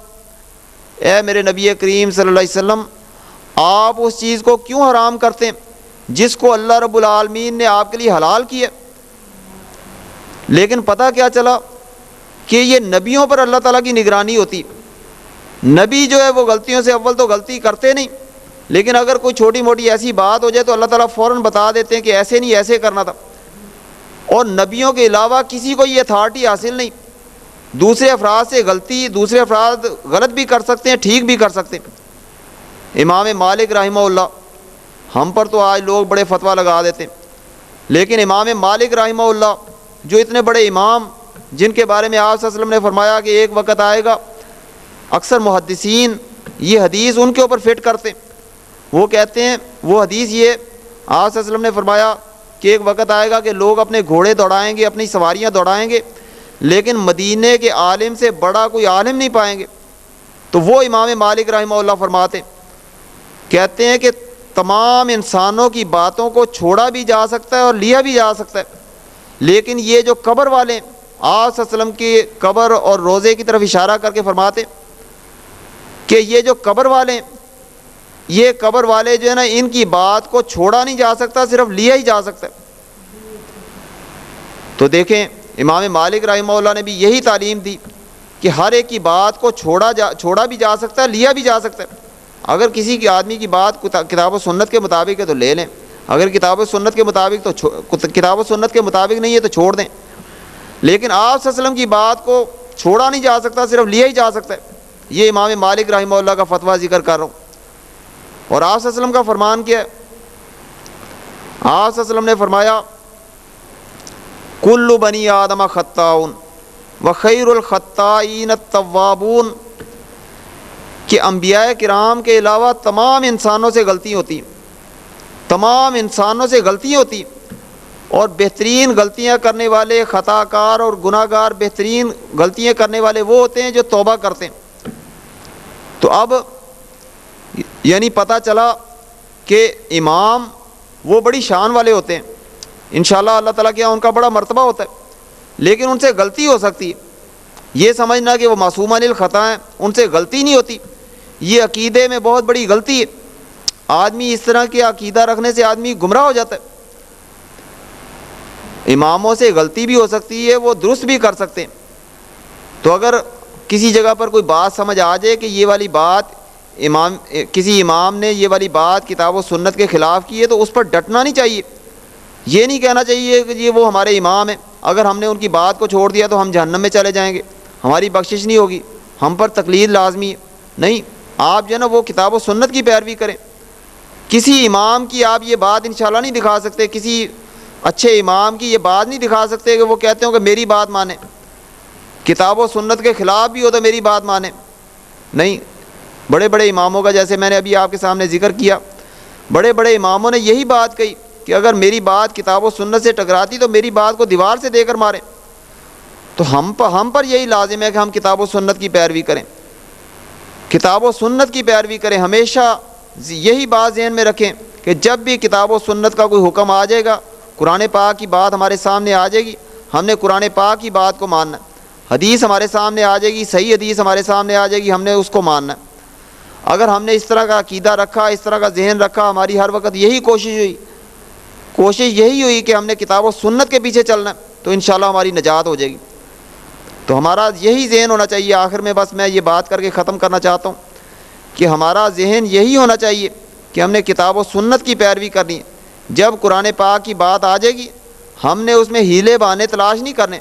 اے میرے نبی کریم صلی اللہ علیہ وسلم آپ اس چیز کو کیوں حرام کرتے ہیں جس کو اللہ رب العالمین نے آپ کے لیے حلال کیا۔ لیکن پتہ کیا چلا کہ یہ نبیوں پر اللہ تعالیٰ کی نگرانی ہوتی، نبی جو ہے وہ غلطیوں سے اول تو غلطی کرتے نہیں، لیکن اگر کوئی چھوٹی موٹی ایسی بات ہو جائے تو اللہ تعالیٰ فوراً بتا دیتے ہیں کہ ایسے نہیں ایسے کرنا تھا۔ اور نبیوں کے علاوہ کسی کو یہ اتھارٹی حاصل نہیں، دوسرے افراد سے دوسرے افراد غلط بھی کر سکتے ہیں، ٹھیک بھی کر سکتے ہیں۔ امام مالک رحمہ اللہ، ہم پر تو آج لوگ بڑے فتویٰ لگا دیتے ہیں، لیکن امام مالک رحمہ اللہ جو اتنے بڑے امام جن کے بارے میں آپ صلی اللہ علیہ وسلم نے فرمایا کہ ایک وقت آئے گا، اکثر محدثین یہ حدیث ان کے اوپر فٹ کرتے ہیں، وہ کہتے ہیں وہ حدیث یہ آپ صلی اللہ علیہ وسلم نے فرمایا کہ ایک وقت آئے گا کہ لوگ اپنے گھوڑے دوڑائیں گے، اپنی سواریاں دوڑائیں گے، لیکن مدینے کے عالم سے بڑا کوئی عالم نہیں پائیں گے۔ تو وہ امام مالک رحمہ اللہ فرماتے، کہتے ہیں کہ تمام انسانوں کی باتوں کو چھوڑا بھی جا سکتا ہے اور لیا بھی جا سکتا ہے، لیکن یہ جو قبر والے، آپ صلی اللہ علیہ وسلم کی قبر اور روزے کی طرف اشارہ کر کے فرماتے کہ یہ جو قبر والے، یہ قبر والے جو ہے نا، ان کی بات کو چھوڑا نہیں جا سکتا، صرف لیا ہی جا سکتا ہے۔ تو دیکھیں امام مالک رحمہ اللہ نے بھی یہی تعلیم دی کہ ہر ایک کی بات کو چھوڑا بھی جا سکتا ہے، لیا بھی جا سکتا ہے۔ اگر کسی کی آدمی کی بات کتاب و سنت کے مطابق ہے تو لے لیں، اگر کتاب و سنت کے مطابق تو کتاب و سنت کے مطابق نہیں ہے تو چھوڑ دیں، لیکن آپ صلی اللہ علیہ وسلم کی بات کو چھوڑا نہیں جا سکتا، صرف لیا ہی جا سکتا ہے۔ یہ امام مالک رحمہ اللہ کا فتویٰ ذکر کر رہا ہوں۔ اور آپ صلی اللہ علیہ وسلم کا فرمان کیا ہے؟ آپ صلی اللہ علیہ وسلم نے فرمایا کل بنی آدم خطاؤن وخیر الخطائین التوابون، کہ انبیاء کرام کے علاوہ تمام انسانوں سے غلطی ہوتی ہیں، تمام انسانوں سے غلطیاں ہوتی ہیں، اور بہترین غلطیاں کرنے والے، خطا کار اور گناہ گار، بہترین غلطیاں کرنے والے وہ ہوتے ہیں جو توبہ کرتے ہیں۔ تو اب یعنی پتہ چلا کہ امام وہ بڑی شان والے ہوتے ہیں، انشاءاللہ اللہ تعالیٰ کیا ان کا بڑا مرتبہ ہوتا ہے، لیکن ان سے غلطی ہو سکتی ہے۔ یہ سمجھنا کہ وہ معصومان الخطا ہیں، ان سے غلطی نہیں ہوتی، یہ عقیدے میں بہت بڑی غلطی ہے۔ آدمی اس طرح کے عقیدہ رکھنے سے آدمی گمراہ ہو جاتا ہے۔ اماموں سے غلطی بھی ہو سکتی ہے، وہ درست بھی کر سکتے ہیں۔ تو اگر کسی جگہ پر کوئی بات سمجھ آ جائے کہ یہ والی بات کسی امام نے یہ والی بات کتاب و سنت کے خلاف کی ہے، تو اس پر ڈٹنا نہیں چاہیے۔ یہ نہیں کہنا چاہیے کہ یہ وہ ہمارے امام ہیں، اگر ہم نے ان کی بات کو چھوڑ دیا تو ہم جہنم میں چلے جائیں گے، ہماری بخشش نہیں ہوگی، ہم پر تقلید لازمی ہے۔ نہیں، آپ جو ہے نا وہ کتاب و سنت کی پیروی کریں۔ کسی امام کی آپ یہ بات انشاءاللہ نہیں دکھا سکتے، کسی اچھے امام کی یہ بات نہیں دکھا سکتے کہ وہ کہتے ہوں کہ میری بات مانیں، کتاب و سنت کے خلاف بھی ہو تو میری بات مانیں۔ نہیں، بڑے بڑے اماموں کا جیسے میں نے ابھی آپ کے سامنے ذکر کیا، بڑے بڑے اماموں نے یہی بات کہی کہ اگر میری بات کتاب و سنت سے ٹکراتی تو میری بات کو دیوار سے دے کر ماریں۔ تو ہم پر یہی لازم ہے کہ ہم کتاب و سنت کی پیروی کریں، کتاب و سنت کی پیروی کریں۔ ہمیشہ یہی بات ذہن میں رکھیں کہ جب بھی کتاب و سنت کا کوئی حکم آ جائے گا، قرآن پاک کی بات ہمارے سامنے آ جائے گی، ہم نے قرآن پاک کی بات کو ماننا ہے۔ حدیث ہمارے سامنے آ جائے گی، صحیح حدیث ہمارے سامنے آ جائے گی، ہم نے اس کو ماننا ہے۔ اگر ہم نے اس طرح کا عقیدہ رکھا، اس طرح کا ذہن رکھا، ہماری ہر وقت یہی کوشش یہی ہوئی کہ ہم نے کتاب و سنت کے پیچھے چلنا ہے، تو انشاءاللہ ہماری نجات ہو جائے گی۔ تو ہمارا یہی ذہن ہونا چاہیے۔ آخر میں بس میں یہ بات کر کے ختم کرنا چاہتا ہوں کہ ہمارا ذہن یہی ہونا چاہیے کہ ہم نے کتاب و سنت کی پیروی کرنی ہے۔ جب قرآن پاک کی بات آ جائے گی، ہم نے اس میں ہیلے بہانے تلاش نہیں کرنے،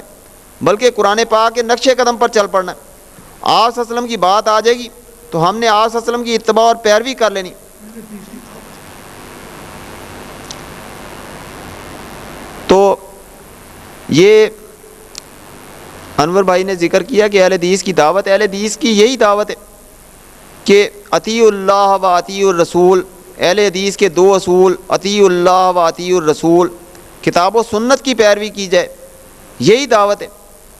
بلکہ قرآن پاک کے نقش قدم پر چل پڑنا ہے۔ آپ صلی اللہ علیہ وسلم کی بات آ جائے گی تو ہم نے آپ صلی اللہ علیہ وسلم کی اتباع اور پیروی کر لینی۔ تو یہ انور بھائی نے ذکر کیا کہ اہل حدیث کی دعوت، اہل حدیث کی یہی دعوت ہے کہ اطیعوا اللہ و اطیعوا الرسول۔ اہل حدیث کے دو اصول، اطیعوا اللہ و اطیعوا الرسول، کتاب و سنت کی پیروی کی جائے، یہی دعوت ہے۔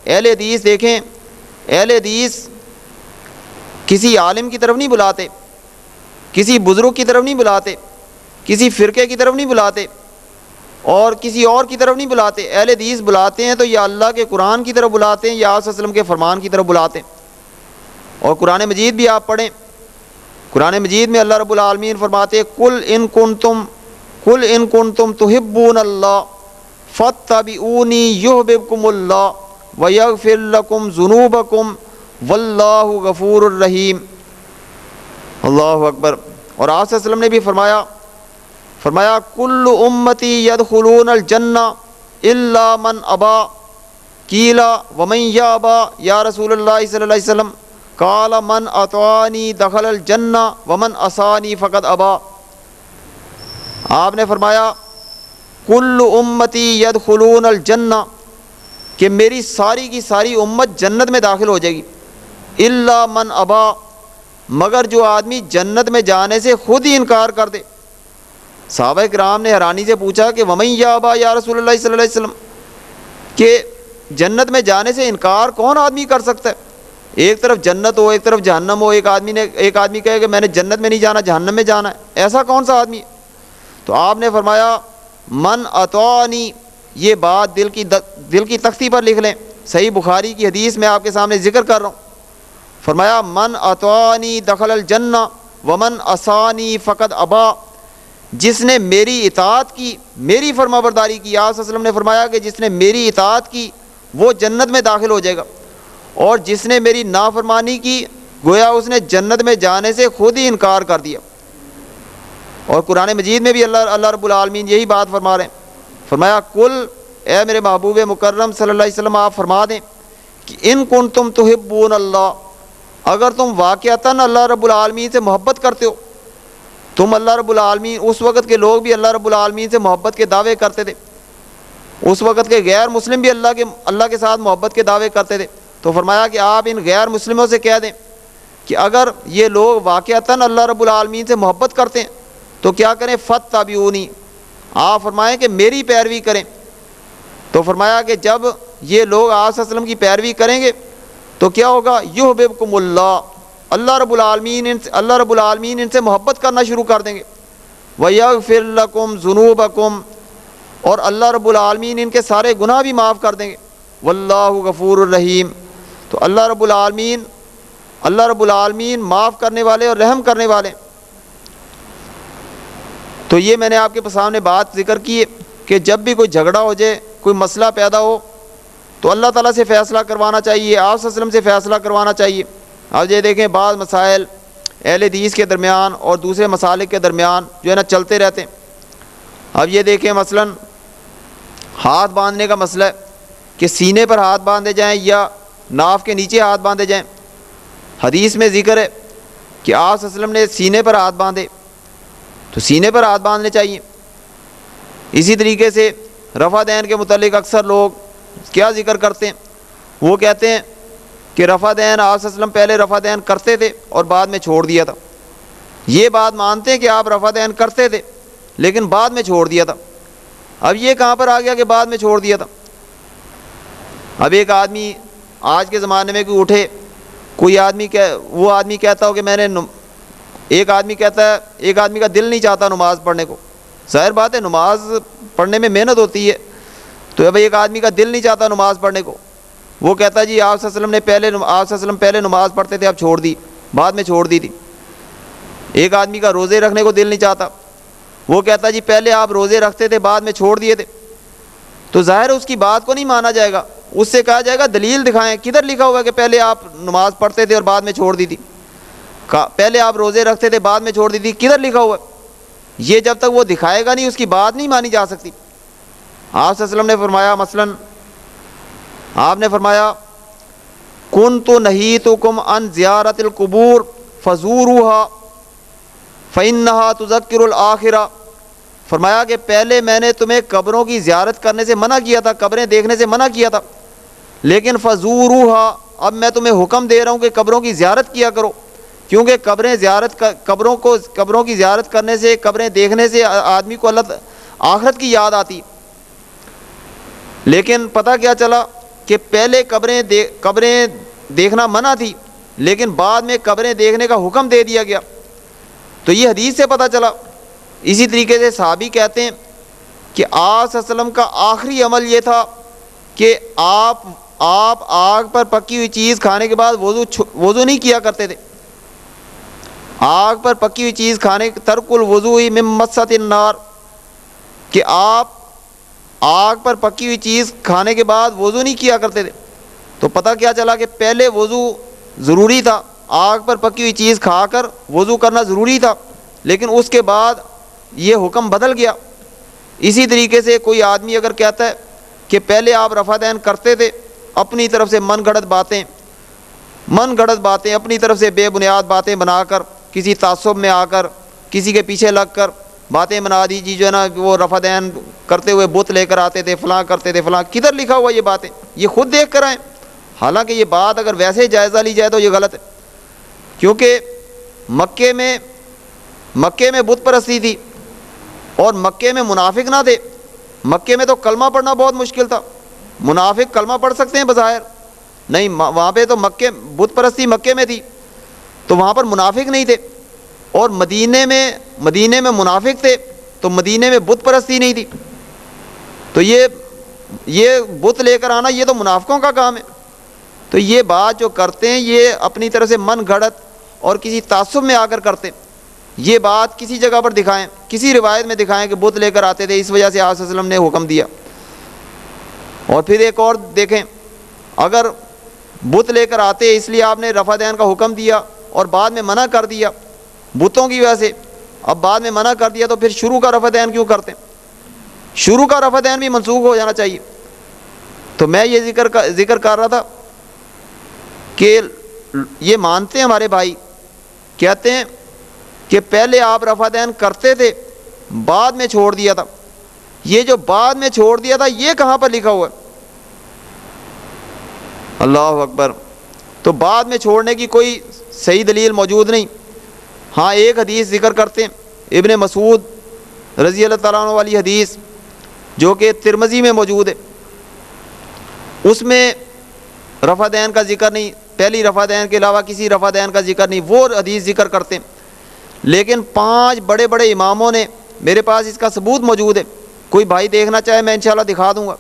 اہل حدیث دیکھیں، اہل حدیث کسی عالم کی طرف نہیں بلاتے، کسی بزرگ کی طرف نہیں بلاتے، کسی فرقے کی طرف نہیں بلاتے، اور کسی اور کی طرف نہیں بلاتے۔ اہل حدیث بلاتے ہیں تو یا اللہ کے قرآن کی طرف بلاتے ہیں یا آپ صلی اللہ علیہ وسلم کے فرمان کی طرف بلاتے ہیں۔ اور قرآن مجید بھی آپ پڑھیں، قرآن مجید میں اللہ رب العالمین فرماتے ہیں قل ان کنتم تحبون اللہ فاتبعونی یحببکم اللہ ویغفر لکم ذنوبکم واللہ غفور الرحیم۔ اللہ اکبر۔ اور آپ صلی اللہ علیہ وسلم نے بھی فرمایا کل امتی یدخلون الجنہ الا من ابا قیل ومن یابا یا رسول اللہ صلی اللہ علیہ وسلم قال من اطاعنی دخل الجنہ ومن عصانی فقد ابا۔ آپ نے فرمایا کل امتی یدخلون الجنہ، کہ میری ساری کی ساری امت جنت میں داخل ہو جائے گی، الا من ابا، مگر جو آدمی جنت میں جانے سے خود ہی انکار کر دے، صحابہ کرام نے حیرانی سے پوچھا کہ ومن یابا یا رسول اللہ صلی اللہ علیہ وسلم، کہ جنت میں جانے سے انکار کون آدمی کر سکتا ہے؟ ایک طرف جنت ہو، ایک طرف جہنم ہو، ایک آدمی کہے کہ میں نے جنت میں نہیں جانا، جہنم میں جانا ہے، ایسا کون سا آدمی ہے؟ تو آپ نے فرمایا من اطاعنی، یہ بات دل کی تختی پر لکھ لیں، صحیح بخاری کی حدیث میں آپ کے سامنے ذکر کر رہا ہوں۔ فرمایا من اطاعنی دخل الجنہ ومن عصانی فقد ابا، جس نے میری اطاعت کی، میری فرما برداری کی، آپ صلی اللہ علیہ وسلم نے فرمایا کہ جس نے میری اطاعت کی وہ جنت میں داخل ہو جائے گا، اور جس نے میری نافرمانی کی گویا اس نے جنت میں جانے سے خود ہی انکار کر دیا۔ اور قرآن مجید میں بھی اللہ رب العالمین یہی بات فرما رہے ہیں، فرمایا کل، اے میرے محبوب مکرم صلی اللہ علیہ وسلم آپ فرما دیں کہ ان کنتم تحبون اللہ، اگر تم واقعتاً اللہ رب العالمین سے محبت کرتے ہو، تم اللہ رب العالمین، اس وقت کے لوگ بھی اللہ رب العالمین سے محبت کے دعوے کرتے تھے، اس وقت کے غیر مسلم بھی اللہ کے ساتھ محبت کے دعوے کرتے تھے، تو فرمایا کہ آپ ان غیر مسلموں سے کہہ دیں کہ اگر یہ لوگ واقعتاً اللہ رب العالمین سے محبت کرتے ہیں تو کیا کریں، فاتبعونی، آپ فرمائیں کہ میری پیروی کریں۔ تو فرمایا کہ جب یہ لوگ آپ صلی اللہ علیہ وسلم کی پیروی کریں گے تو کیا ہوگا، یحببکم اللہ، اللہ رب العالمین ان سے محبت کرنا شروع کر دیں گے، ویغفر لکم ذنوبکم، اور اللہ رب العالمین ان کے سارے گناہ بھی معاف کر دیں گے، واللہ غفور الرحیم، تو اللہ رب العالمین معاف کرنے والے اور رحم کرنے والے۔ تو یہ میں نے آپ کے سامنے بات ذکر کی ہے کہ جب بھی کوئی جھگڑا ہو جائے، کوئی مسئلہ پیدا ہو تو اللہ تعالیٰ سے فیصلہ کروانا چاہیے، آپ صلی اللہ علیہ وسلم سے فیصلہ کروانا چاہیے۔ اب یہ دیکھیں بعض مسائل اہل حدیث کے درمیان اور دوسرے مسالک کے درمیان جو ہے نا چلتے رہتے ہیں۔ اب یہ دیکھیں مثلا ہاتھ باندھنے کا مسئلہ ہے کہ سینے پر ہاتھ باندھے جائیں یا ناف کے نیچے ہاتھ باندھے جائیں۔ حدیث میں ذکر ہے کہ آپ صلی اللہ علیہ وسلم نے سینے پر ہاتھ باندھے تو سینے پر ہاتھ باندھنے چاہیے۔ اسی طریقے سے رفع دین کے متعلق اکثر لوگ کیا ذکر کرتے ہیں، وہ کہتے ہیں کہ رفع دین آپ صلی اللہ علیہ وسلم پہلے رفع دین کرتے تھے اور بعد میں چھوڑ دیا تھا۔ یہ بات مانتے ہیں کہ آپ رفع دین کرتے تھے لیکن بعد میں چھوڑ دیا تھا۔ اب یہ کہاں پر آ گیا کہ بعد میں چھوڑ دیا تھا؟ اب ایک آدمی آج کے زمانے میں کوئی اٹھے، کوئی آدمی وہ آدمی کہتا ہو کہ میں نے، ایک آدمی کہتا ہے، ایک آدمی کا دل نہیں چاہتا نماز پڑھنے کو، ظاہر بات ہے نماز پڑھنے میں محنت ہوتی ہے، تو اب ایک آدمی کا دل نہیں چاہتا نماز پڑھنے کو، وہ کہتا ہے جی آپ صلی اللہ علیہ وسلم پہلے نماز پڑھتے تھے، اب چھوڑ دی، بعد میں چھوڑ دی تھی۔ ایک آدمی کا روزے رکھنے کو دل نہیں چاہتا، وہ کہتا ہے جی پہلے آپ روزے رکھتے تھے بعد میں چھوڑ دیے تھے، تو ظاہر اس کی بات کو نہیں مانا جائے گا، اس سے کہا جائے گا دلیل دکھائیں، کدھر لکھا ہوگا کہ پہلے آپ نماز پڑھتے تھے اور بعد میں چھوڑ دی تھی، پہلے آپ روزے رکھتے تھے بعد میں چھوڑ دی تھی، کدھر لکھا ہوا ہے؟ یہ جب تک وہ دکھائے گا نہیں اس کی بات نہیں مانی جا سکتی۔ آپ صلی اللہ علیہ وسلم نے فرمایا، مثلا آپ نے فرمایا کنت نہیتکم عن زیارت القبور فزوروها فإنها تذکر الآخرہ، فرمایا کہ پہلے میں نے تمہیں قبروں کی زیارت کرنے سے منع کیا تھا، قبریں دیکھنے سے منع کیا تھا، لیکن فزوروها، اب میں تمہیں حکم دے رہا ہوں کہ قبروں کی زیارت کیا کرو، کیونکہ قبروں کی زیارت کرنے سے، قبریں دیکھنے سے آدمی کو اللہ آخرت کی یاد آتی۔ لیکن پتہ کیا چلا کہ پہلے قبریں دیکھنا منع تھی لیکن بعد میں قبریں دیکھنے کا حکم دے دیا گیا، تو یہ حدیث سے پتہ چلا۔ اسی طریقے سے صحابی کہتے ہیں کہ آپ صلی اللہ علیہ وسلم کا آخری عمل یہ تھا کہ آپ آگ پر پکی ہوئی چیز کھانے کے بعد وضو نہیں کیا کرتے تھے، آگ پر پکی ہوئی چیز کھانے، ترک الوضوء من مست النار، کہ آپ آگ پر پکی ہوئی چیز کھانے کے بعد وضو نہیں کیا کرتے تھے۔ تو پتہ کیا چلا کہ پہلے وضو ضروری تھا، آگ پر پکی ہوئی چیز کھا کر وضو کرنا ضروری تھا، لیکن اس کے بعد یہ حکم بدل گیا۔ اسی طریقے سے کوئی آدمی اگر کہتا ہے کہ پہلے آپ رفع دین کرتے تھے، اپنی طرف سے من گھڑت باتیں اپنی طرف سے بے بنیاد باتیں بنا کر، کسی تعصب میں آ کر، کسی کے پیچھے لگ کر باتیں بنا دی، جی جو ہے نا وہ رفع دین کرتے ہوئے بت لے کر آتے تھے، فلاں کرتے تھے، فلاں، کدھر لکھا ہوا یہ باتیں؟ یہ خود دیکھ کر آئیں۔ حالانکہ یہ بات اگر ویسے جائزہ لی جائے تو یہ غلط ہے، کیونکہ مکے میں بت پرستی تھی اور مکے میں منافق نہ تھے. مکے میں تو کلمہ پڑھنا بہت مشکل تھا. منافق کلمہ پڑھ سکتے ہیں بظاہر؟ نہیں, وہاں پہ تو مکے بت پرستی مکے میں تھی, تو وہاں پر منافق نہیں تھے. اور مدینے میں منافق تھے, تو مدینے میں بت پرستی نہیں تھی. تو یہ بت لے کر آنا یہ تو منافقوں کا کام ہے. تو یہ بات جو کرتے ہیں یہ اپنی طرف سے من گھڑت اور کسی تعصب میں آ کر کرتے ہیں. یہ بات کسی جگہ پر دکھائیں, کسی روایت میں دکھائیں کہ بت لے کر آتے تھے, اس وجہ سے آپ صلی اللہ علیہ وسلم نے حکم دیا. اور پھر ایک اور دیکھیں, اگر بت لے کر آتے اس لیے آپ نے رفع دین کا حکم دیا اور بعد میں منع کر دیا بتوں کی وجہ سے, اب بعد میں منع کر دیا, تو پھر شروع کا رفع دین کیوں کرتے؟ شروع کا رفع دین بھی منسوخ ہو جانا چاہیے. تو میں یہ ذکر کر رہا تھا کہ یہ مانتے ہیں ہمارے بھائی, کہتے ہیں کہ پہلے آپ رفع دین کرتے تھے بعد میں چھوڑ دیا تھا. یہ جو بعد میں چھوڑ دیا تھا یہ کہاں پر لکھا ہوا ہے؟ اللہ اکبر. تو بعد میں چھوڑنے کی کوئی صحیح دلیل موجود نہیں. ہاں, ایک حدیث ذکر کرتے ہیں ابن مسعود رضی اللہ تعالیٰ عنہ والی حدیث جو کہ ترمذی میں موجود ہے, اس میں رفع دین کا ذکر نہیں, پہلی رفع دین کے علاوہ کسی رفع دین کا ذکر نہیں, وہ حدیث ذکر کرتے ہیں. لیکن 5 بڑے بڑے اماموں نے, میرے پاس اس کا ثبوت موجود ہے, کوئی بھائی دیکھنا چاہے میں انشاءاللہ دکھا دوں گا,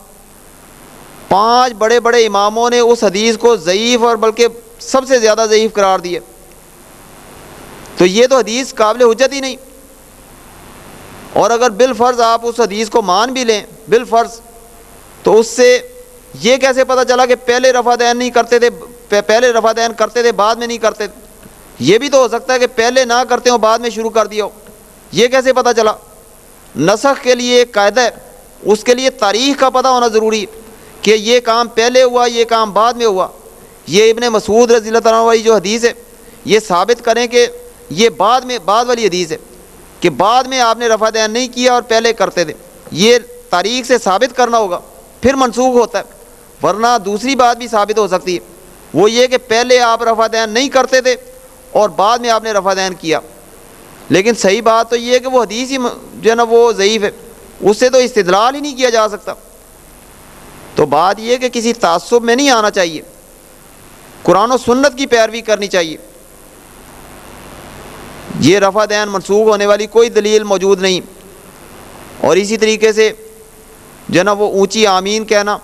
5 بڑے بڑے اماموں نے اس حدیث کو ضعیف اور بلکہ سب سے زیادہ ضعیف قرار دیا. تو یہ تو حدیث قابل حجت ہی نہیں. اور اگر بالفرض آپ اس حدیث کو مان بھی لیں بالفرض, تو اس سے یہ کیسے پتہ چلا کہ پہلے رفع دین نہیں کرتے تھے, پہلے رفع دین کرتے تھے بعد میں نہیں کرتے تھے؟ یہ بھی تو ہو سکتا ہے کہ پہلے نہ کرتے ہو بعد میں شروع کر دیا ہو. یہ کیسے پتہ چلا؟ نسخ کے لیے ایک قاعدہ ہے, اس کے لیے تاریخ کا پتہ ہونا ضروری ہے کہ یہ کام پہلے ہوا یہ کام بعد میں ہوا. یہ ابن مسعود رضی اللہ تعالیٰ والی جو حدیث ہے یہ ثابت کریں کہ یہ بعد والی حدیث ہے کہ بعد میں آپ نے رفع دین نہیں کیا اور پہلے کرتے تھے. یہ تاریخ سے ثابت کرنا ہوگا, پھر منسوخ ہوتا ہے. ورنہ دوسری بات بھی ثابت ہو سکتی ہے, وہ یہ کہ پہلے آپ رفع دین نہیں کرتے تھے اور بعد میں آپ نے رفع دین کیا. لیکن صحیح بات تو یہ ہے کہ وہ حدیث ہی جو ہے نا وہ ضعیف ہے, اس سے تو استدلال ہی نہیں کیا جا سکتا. تو بات یہ کہ کسی تعصب میں نہیں آنا چاہیے, قرآن و سنت کی پیروی کرنی چاہیے. یہ رفع دین منسوخ ہونے والی کوئی دلیل موجود نہیں. اور اسی طریقے سے جو ہے نا وہ اونچی آمین کہنا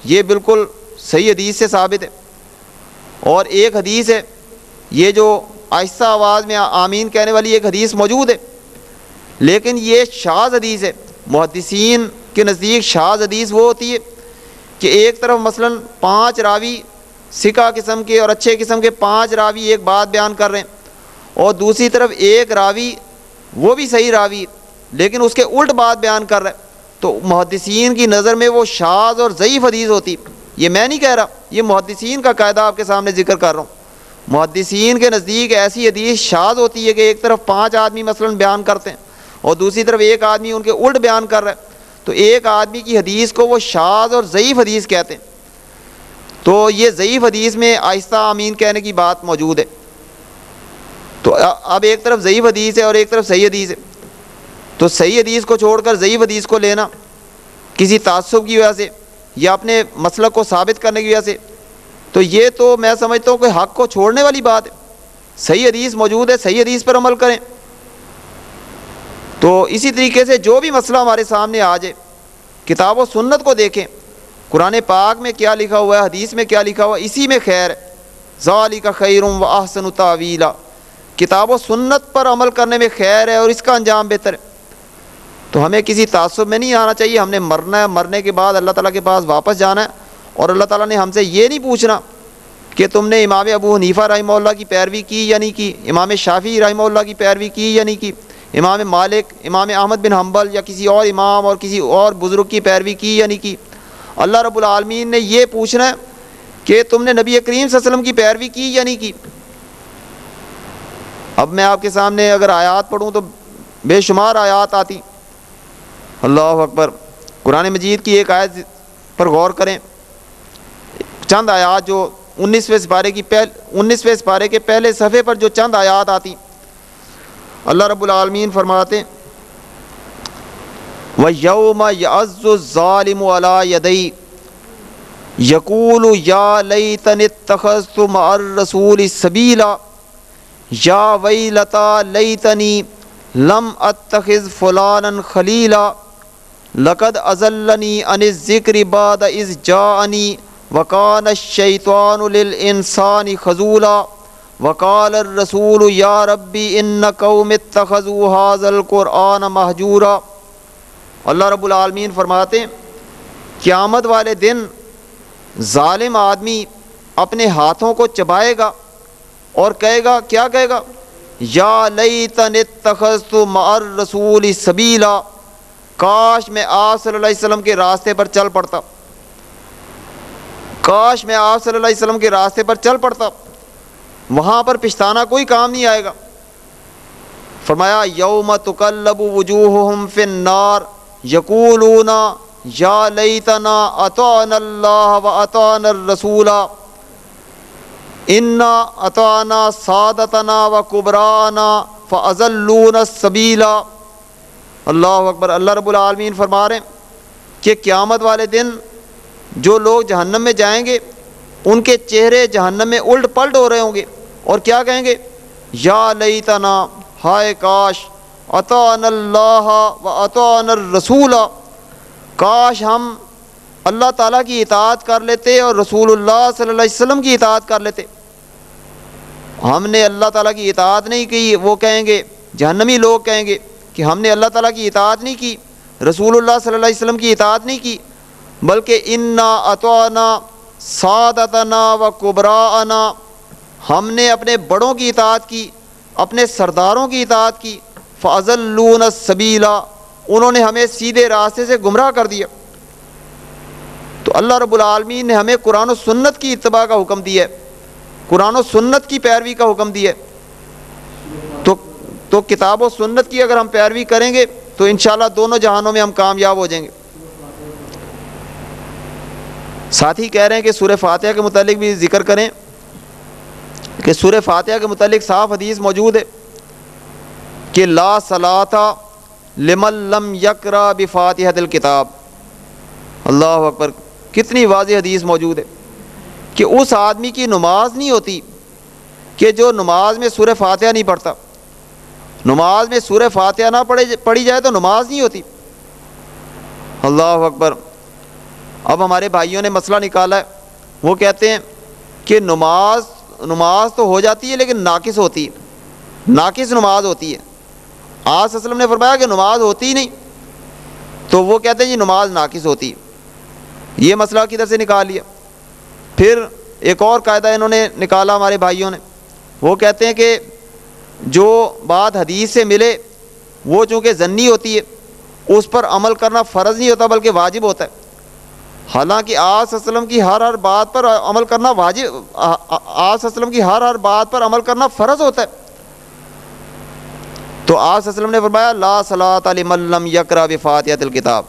یہ بالکل صحیح حدیث سے ثابت ہے. اور ایک حدیث ہے یہ جو آہستہ آواز میں آمین کہنے والی ایک حدیث موجود ہے, لیکن یہ شاذ حدیث ہے. محدثین کے نزدیک شاذ حدیث وہ ہوتی ہے کہ ایک طرف مثلا 5 راوی ثقہ قسم کے اور اچھے قسم کے 5 راوی ایک بات بیان کر رہے ہیں, اور دوسری طرف ایک راوی وہ بھی صحیح راوی لیکن اس کے الٹ بات بیان کر رہا ہے. تو محدثین کی نظر میں وہ شاذ اور ضعیف حدیث ہوتی. یہ میں نہیں کہہ رہا, یہ محدثین کا قاعدہ آپ کے سامنے ذکر کر رہا ہوں. محدثین کے نزدیک ایسی حدیث شاذ ہوتی ہے کہ ایک طرف 5 آدمی مثلا بیان کرتے ہیں اور دوسری طرف ایک آدمی ان کے الٹ بیان کر رہا ہے, تو ایک آدمی کی حدیث کو وہ شاذ اور ضعیف حدیث کہتے ہیں. تو یہ ضعیف حدیث میں آہستہ آمین کہنے کی بات موجود ہے. تو اب ایک طرف ضعیف حدیث ہے اور ایک طرف صحیح حدیث ہے, تو صحیح حدیث کو چھوڑ کر ضعیف حدیث کو لینا کسی تعصب کی وجہ سے یا اپنے مسلک کو ثابت کرنے کی وجہ سے, تو یہ تو میں سمجھتا ہوں کہ حق کو چھوڑنے والی بات ہے. صحیح حدیث موجود ہے, صحیح حدیث پر عمل کریں. تو اسی طریقے سے جو بھی مسئلہ ہمارے سامنے آ جائے کتاب و سنت کو دیکھیں, قرآن پاک میں کیا لکھا ہوا ہے, حدیث میں کیا لکھا ہوا ہے, اسی میں خیر ہے. ذالک خیر و احسن تاویلا, کتاب و سنت پر عمل کرنے میں خیر ہے اور اس کا انجام بہتر ہے. تو ہمیں کسی تعصب میں نہیں آنا چاہیے. ہم نے مرنا ہے, مرنے کے بعد اللہ تعالیٰ کے پاس واپس جانا ہے, اور اللہ تعالیٰ نے ہم سے یہ نہیں پوچھنا کہ تم نے امام ابو حنیفہ رحمہ اللہ کی پیروی کی یا نہیں کی, امام شافعی رحمہ اللہ کی پیروی کی یا نہیں کی, امام مالک, امام احمد بن حنبل یا کسی اور امام اور کسی اور بزرگ کی پیروی کی یا نہیں کی. اللہ رب العالمین نے یہ پوچھنا ہے کہ تم نے نبی کریم صلی اللہ علیہ وسلم کی پیروی کی یا نہیں کی. اب میں آپ کے سامنے اگر آیات پڑھوں تو بے شمار آیات آتی. اللہ اکبر. قرآن مجید کی ایک آیت پر غور کریں, چند آیات جو 19ویں سپارے کے پہلے صفحے پر جو چند آیات آتی, اللہ رب العالمین فرماتے وَيَوْمَ يَعَضُّ الظَّالِمُ عَلَى يَدَيْهِ يَقُولُ يَا لَيْتَنِي اتَّخَذْتُ مَعَ الرَّسُولِ سَبِيلًا يَا وَيْلَتَا لَيْتَنِي لَمْ أَتَّخِذْ فُلَانًا خَلِيلًا لَقَدْ أَضَلَّنِي عَنِ الذِّكْرِ بَعْدَ إِذْ جَاءَنِي وَكَانَ الشَّيْطَانُ لِلْإِنسَانِ خَذُولًا وَقَالَ الرَّسُولُ يَا رَبِّ إِنَّ قَوْمِ اتَّخَذُوا هَذَا الْقُرْآنَ مَهْجُورًا۔ اللہ رب العالمین فرماتے ہیں قیامت والے دن ظالم آدمی اپنے ہاتھوں کو چبائے گا اور کہے گا، کیا کہے گا؟ یا لیتنی اتخذت مع الرسول سبیلا، کاش میں آپ صلی اللہ علیہ وسلم کے راستے پر چل پڑتا، کاش میں آپ صلی اللہ علیہ وسلم کے راستے پر چل پڑتا، وہاں پر پچھتانا کوئی کام نہیں آئے گا۔ فرمایا یوم تقلب وجوہہم فی النار یقولون یا لیتنا اطعنا اللہ واطعنا الرسول انا اطعنا سادتنا وکبراءنا فاضلونا السبیل۔ اللہ اکبر۔ اللہ رب العالمین فرما رہے ہیں کہ قیامت والے دن جو لوگ جہنم میں جائیں گے ان کے چہرے جہنم میں الٹ پلٹ ہو رہے ہوں گے، اور کیا کہیں گے؟ یا لیتنا، ہائے کاش، اطعنا اللہ واطعنا الرسول، کاش ہم اللہ تعالیٰ کی اطاعت کر لیتے اور رسول اللہ صلی اللہ علیہ وسلم کی اطاعت کر لیتے۔ ہم نے اللہ تعالیٰ کی اطاعت نہیں کی، وہ کہیں گے، جہنمی لوگ کہیں گے کہ ہم نے اللہ تعالیٰ کی اطاعت نہیں کی، رسول اللہ صلی اللہ علیہ وسلم کی اطاعت نہیں کی، بلکہ انا اطعنا سادتنا وکبراءنا، ہم نے اپنے بڑوں کی اطاعت کی، اپنے سرداروں کی اطاعت کی، فاضلونا السبیلا، انہوں نے ہمیں سیدھے راستے سے گمراہ کر دیا۔ تو اللہ رب العالمین نے ہمیں قرآن و سنت کی اتباع کا حکم دیا ہے، قرآن و سنت کی پیروی کا حکم دیا ہے۔ تو کتاب و سنت کی اگر ہم پیروی کریں گے تو انشاءاللہ دونوں جہانوں میں ہم کامیاب ہو جائیں گے۔ ساتھی کہہ رہے ہیں کہ سورہ فاتحہ کے متعلق بھی ذکر کریں کہ سورہ فاتحہ کے متعلق صاف حدیث موجود ہے کہ لا صلاۃ لمن لم یقرأ بفاتحۃ الکتاب۔ اللہ اکبر، کتنی واضح حدیث موجود ہے کہ اس آدمی کی نماز نہیں ہوتی کہ جو نماز میں سورہ فاتحہ نہیں پڑھتا۔ نماز میں سورہ فاتحہ نہ پڑھی جائے تو نماز نہیں ہوتی۔ اللہ اکبر۔ اب ہمارے بھائیوں نے مسئلہ نکالا ہے، وہ کہتے ہیں کہ نماز تو ہو جاتی ہے لیکن ناقص ہوتی ہے، ناقص نماز ہوتی ہے۔ آپ صلی اللہ علیہ وسلم نے فرمایا کہ نماز ہوتی ہی نہیں، تو وہ کہتے ہیں جی نماز ناقص ہوتی ہے۔ یہ مسئلہ کدھر سے نکال لیا؟ پھر ایک اور قاعدہ انہوں نے نکالا ہمارے بھائیوں نے، وہ کہتے ہیں کہ جو بات حدیث سے ملے وہ چونکہ ظنی ہوتی ہے، اس پر عمل کرنا فرض نہیں ہوتا بلکہ واجب ہوتا ہے، حالانکہ آپ صلی اللہ علیہ وسلم کی ہر بات پر عمل کرنا واجب، آپ صلی اللہ علیہ وسلم کی ہر بات پر عمل کرنا فرض ہوتا ہے۔ تو آپ صلی اللہ علیہ وسلم نے فرمایا لا صلاۃ لمن لم یقرأ بفاتحۃ الکتاب،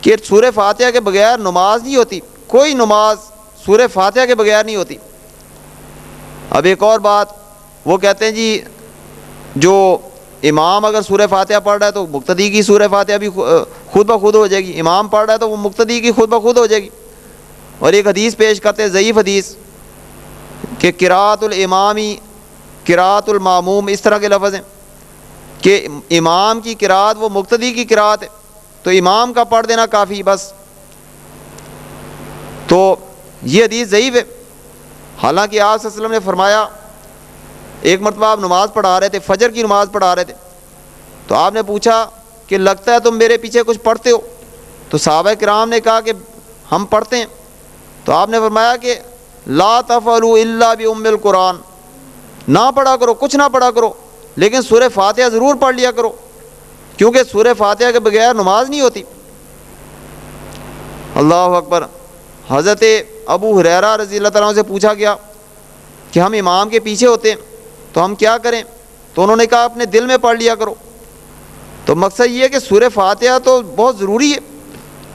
کہ سورہ فاتحہ کے بغیر نماز نہیں ہوتی، کوئی نماز سورہ فاتحہ کے بغیر نہیں ہوتی۔ اب ایک اور بات، وہ کہتے ہیں جی جو امام اگر سورہ فاتحہ پڑھ رہا ہے تو مقتدی کی سورہ فاتحہ بھی خود بخود ہو جائے گی، امام پڑھ رہا ہے تو وہ مقتدی کی خود بخود ہو جائے گی۔ اور ایک حدیث پیش کرتے ہیں، ضعیف حدیث، کہ قراءۃ الامامی قراءۃ الماموم، اس طرح کے لفظ ہیں کہ امام کی قراءت وہ مقتدی کی قراءت ہے، تو امام کا پڑھ دینا کافی بس۔ تو یہ حدیث ضعیف ہے، حالانکہ آپ صلی اللہ علیہ وسلم نے فرمایا، ایک مرتبہ آپ نماز پڑھا رہے تھے، فجر کی نماز پڑھا رہے تھے، تو آپ نے پوچھا کہ لگتا ہے تم میرے پیچھے کچھ پڑھتے ہو؟ تو صحابہ کرام نے کہا کہ ہم پڑھتے ہیں۔ تو آپ نے فرمایا کہ لا تفعلوا الا بام القرآن، نہ پڑھا کرو، کچھ نہ پڑھا کرو، لیکن سورہ فاتحہ ضرور پڑھ لیا کرو، کیونکہ سورہ فاتحہ کے بغیر نماز نہیں ہوتی۔ اللہ اکبر۔ حضرت ابو ہریرہ رضی اللہ تعالیٰ عنہ سے پوچھا گیا کہ ہم امام کے پیچھے ہوتے ہیں تو ہم کیا کریں؟ تو انہوں نے کہا اپنے دل میں پڑھ لیا کرو۔ تو مقصد یہ ہے کہ سورہ فاتحہ تو بہت ضروری ہے،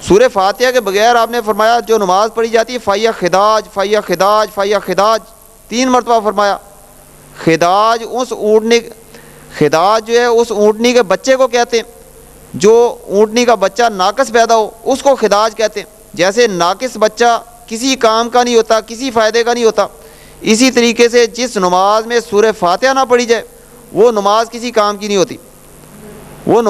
سورہ فاتحہ کے بغیر آپ نے فرمایا جو نماز پڑھی جاتی ہے فَيَا خِدَاج فَيَا خِدَاج فَيَا خِدَاج، 3 مرتبہ فرمایا۔ خداج اس اونٹنی، خداج جو ہے اس اونٹنی کے بچے کو کہتے ہیں جو اونٹنی کا بچہ ناقص پیدا ہو اس کو خداج کہتے ہیں. جیسے ناقص بچہ کسی کام کا نہیں ہوتا, کسی فائدے کا نہیں ہوتا, اسی طریقے سے جس نماز میں سورہ فاتحہ نہ پڑھی جائے وہ نماز کسی کام کی نہیں ہوتی.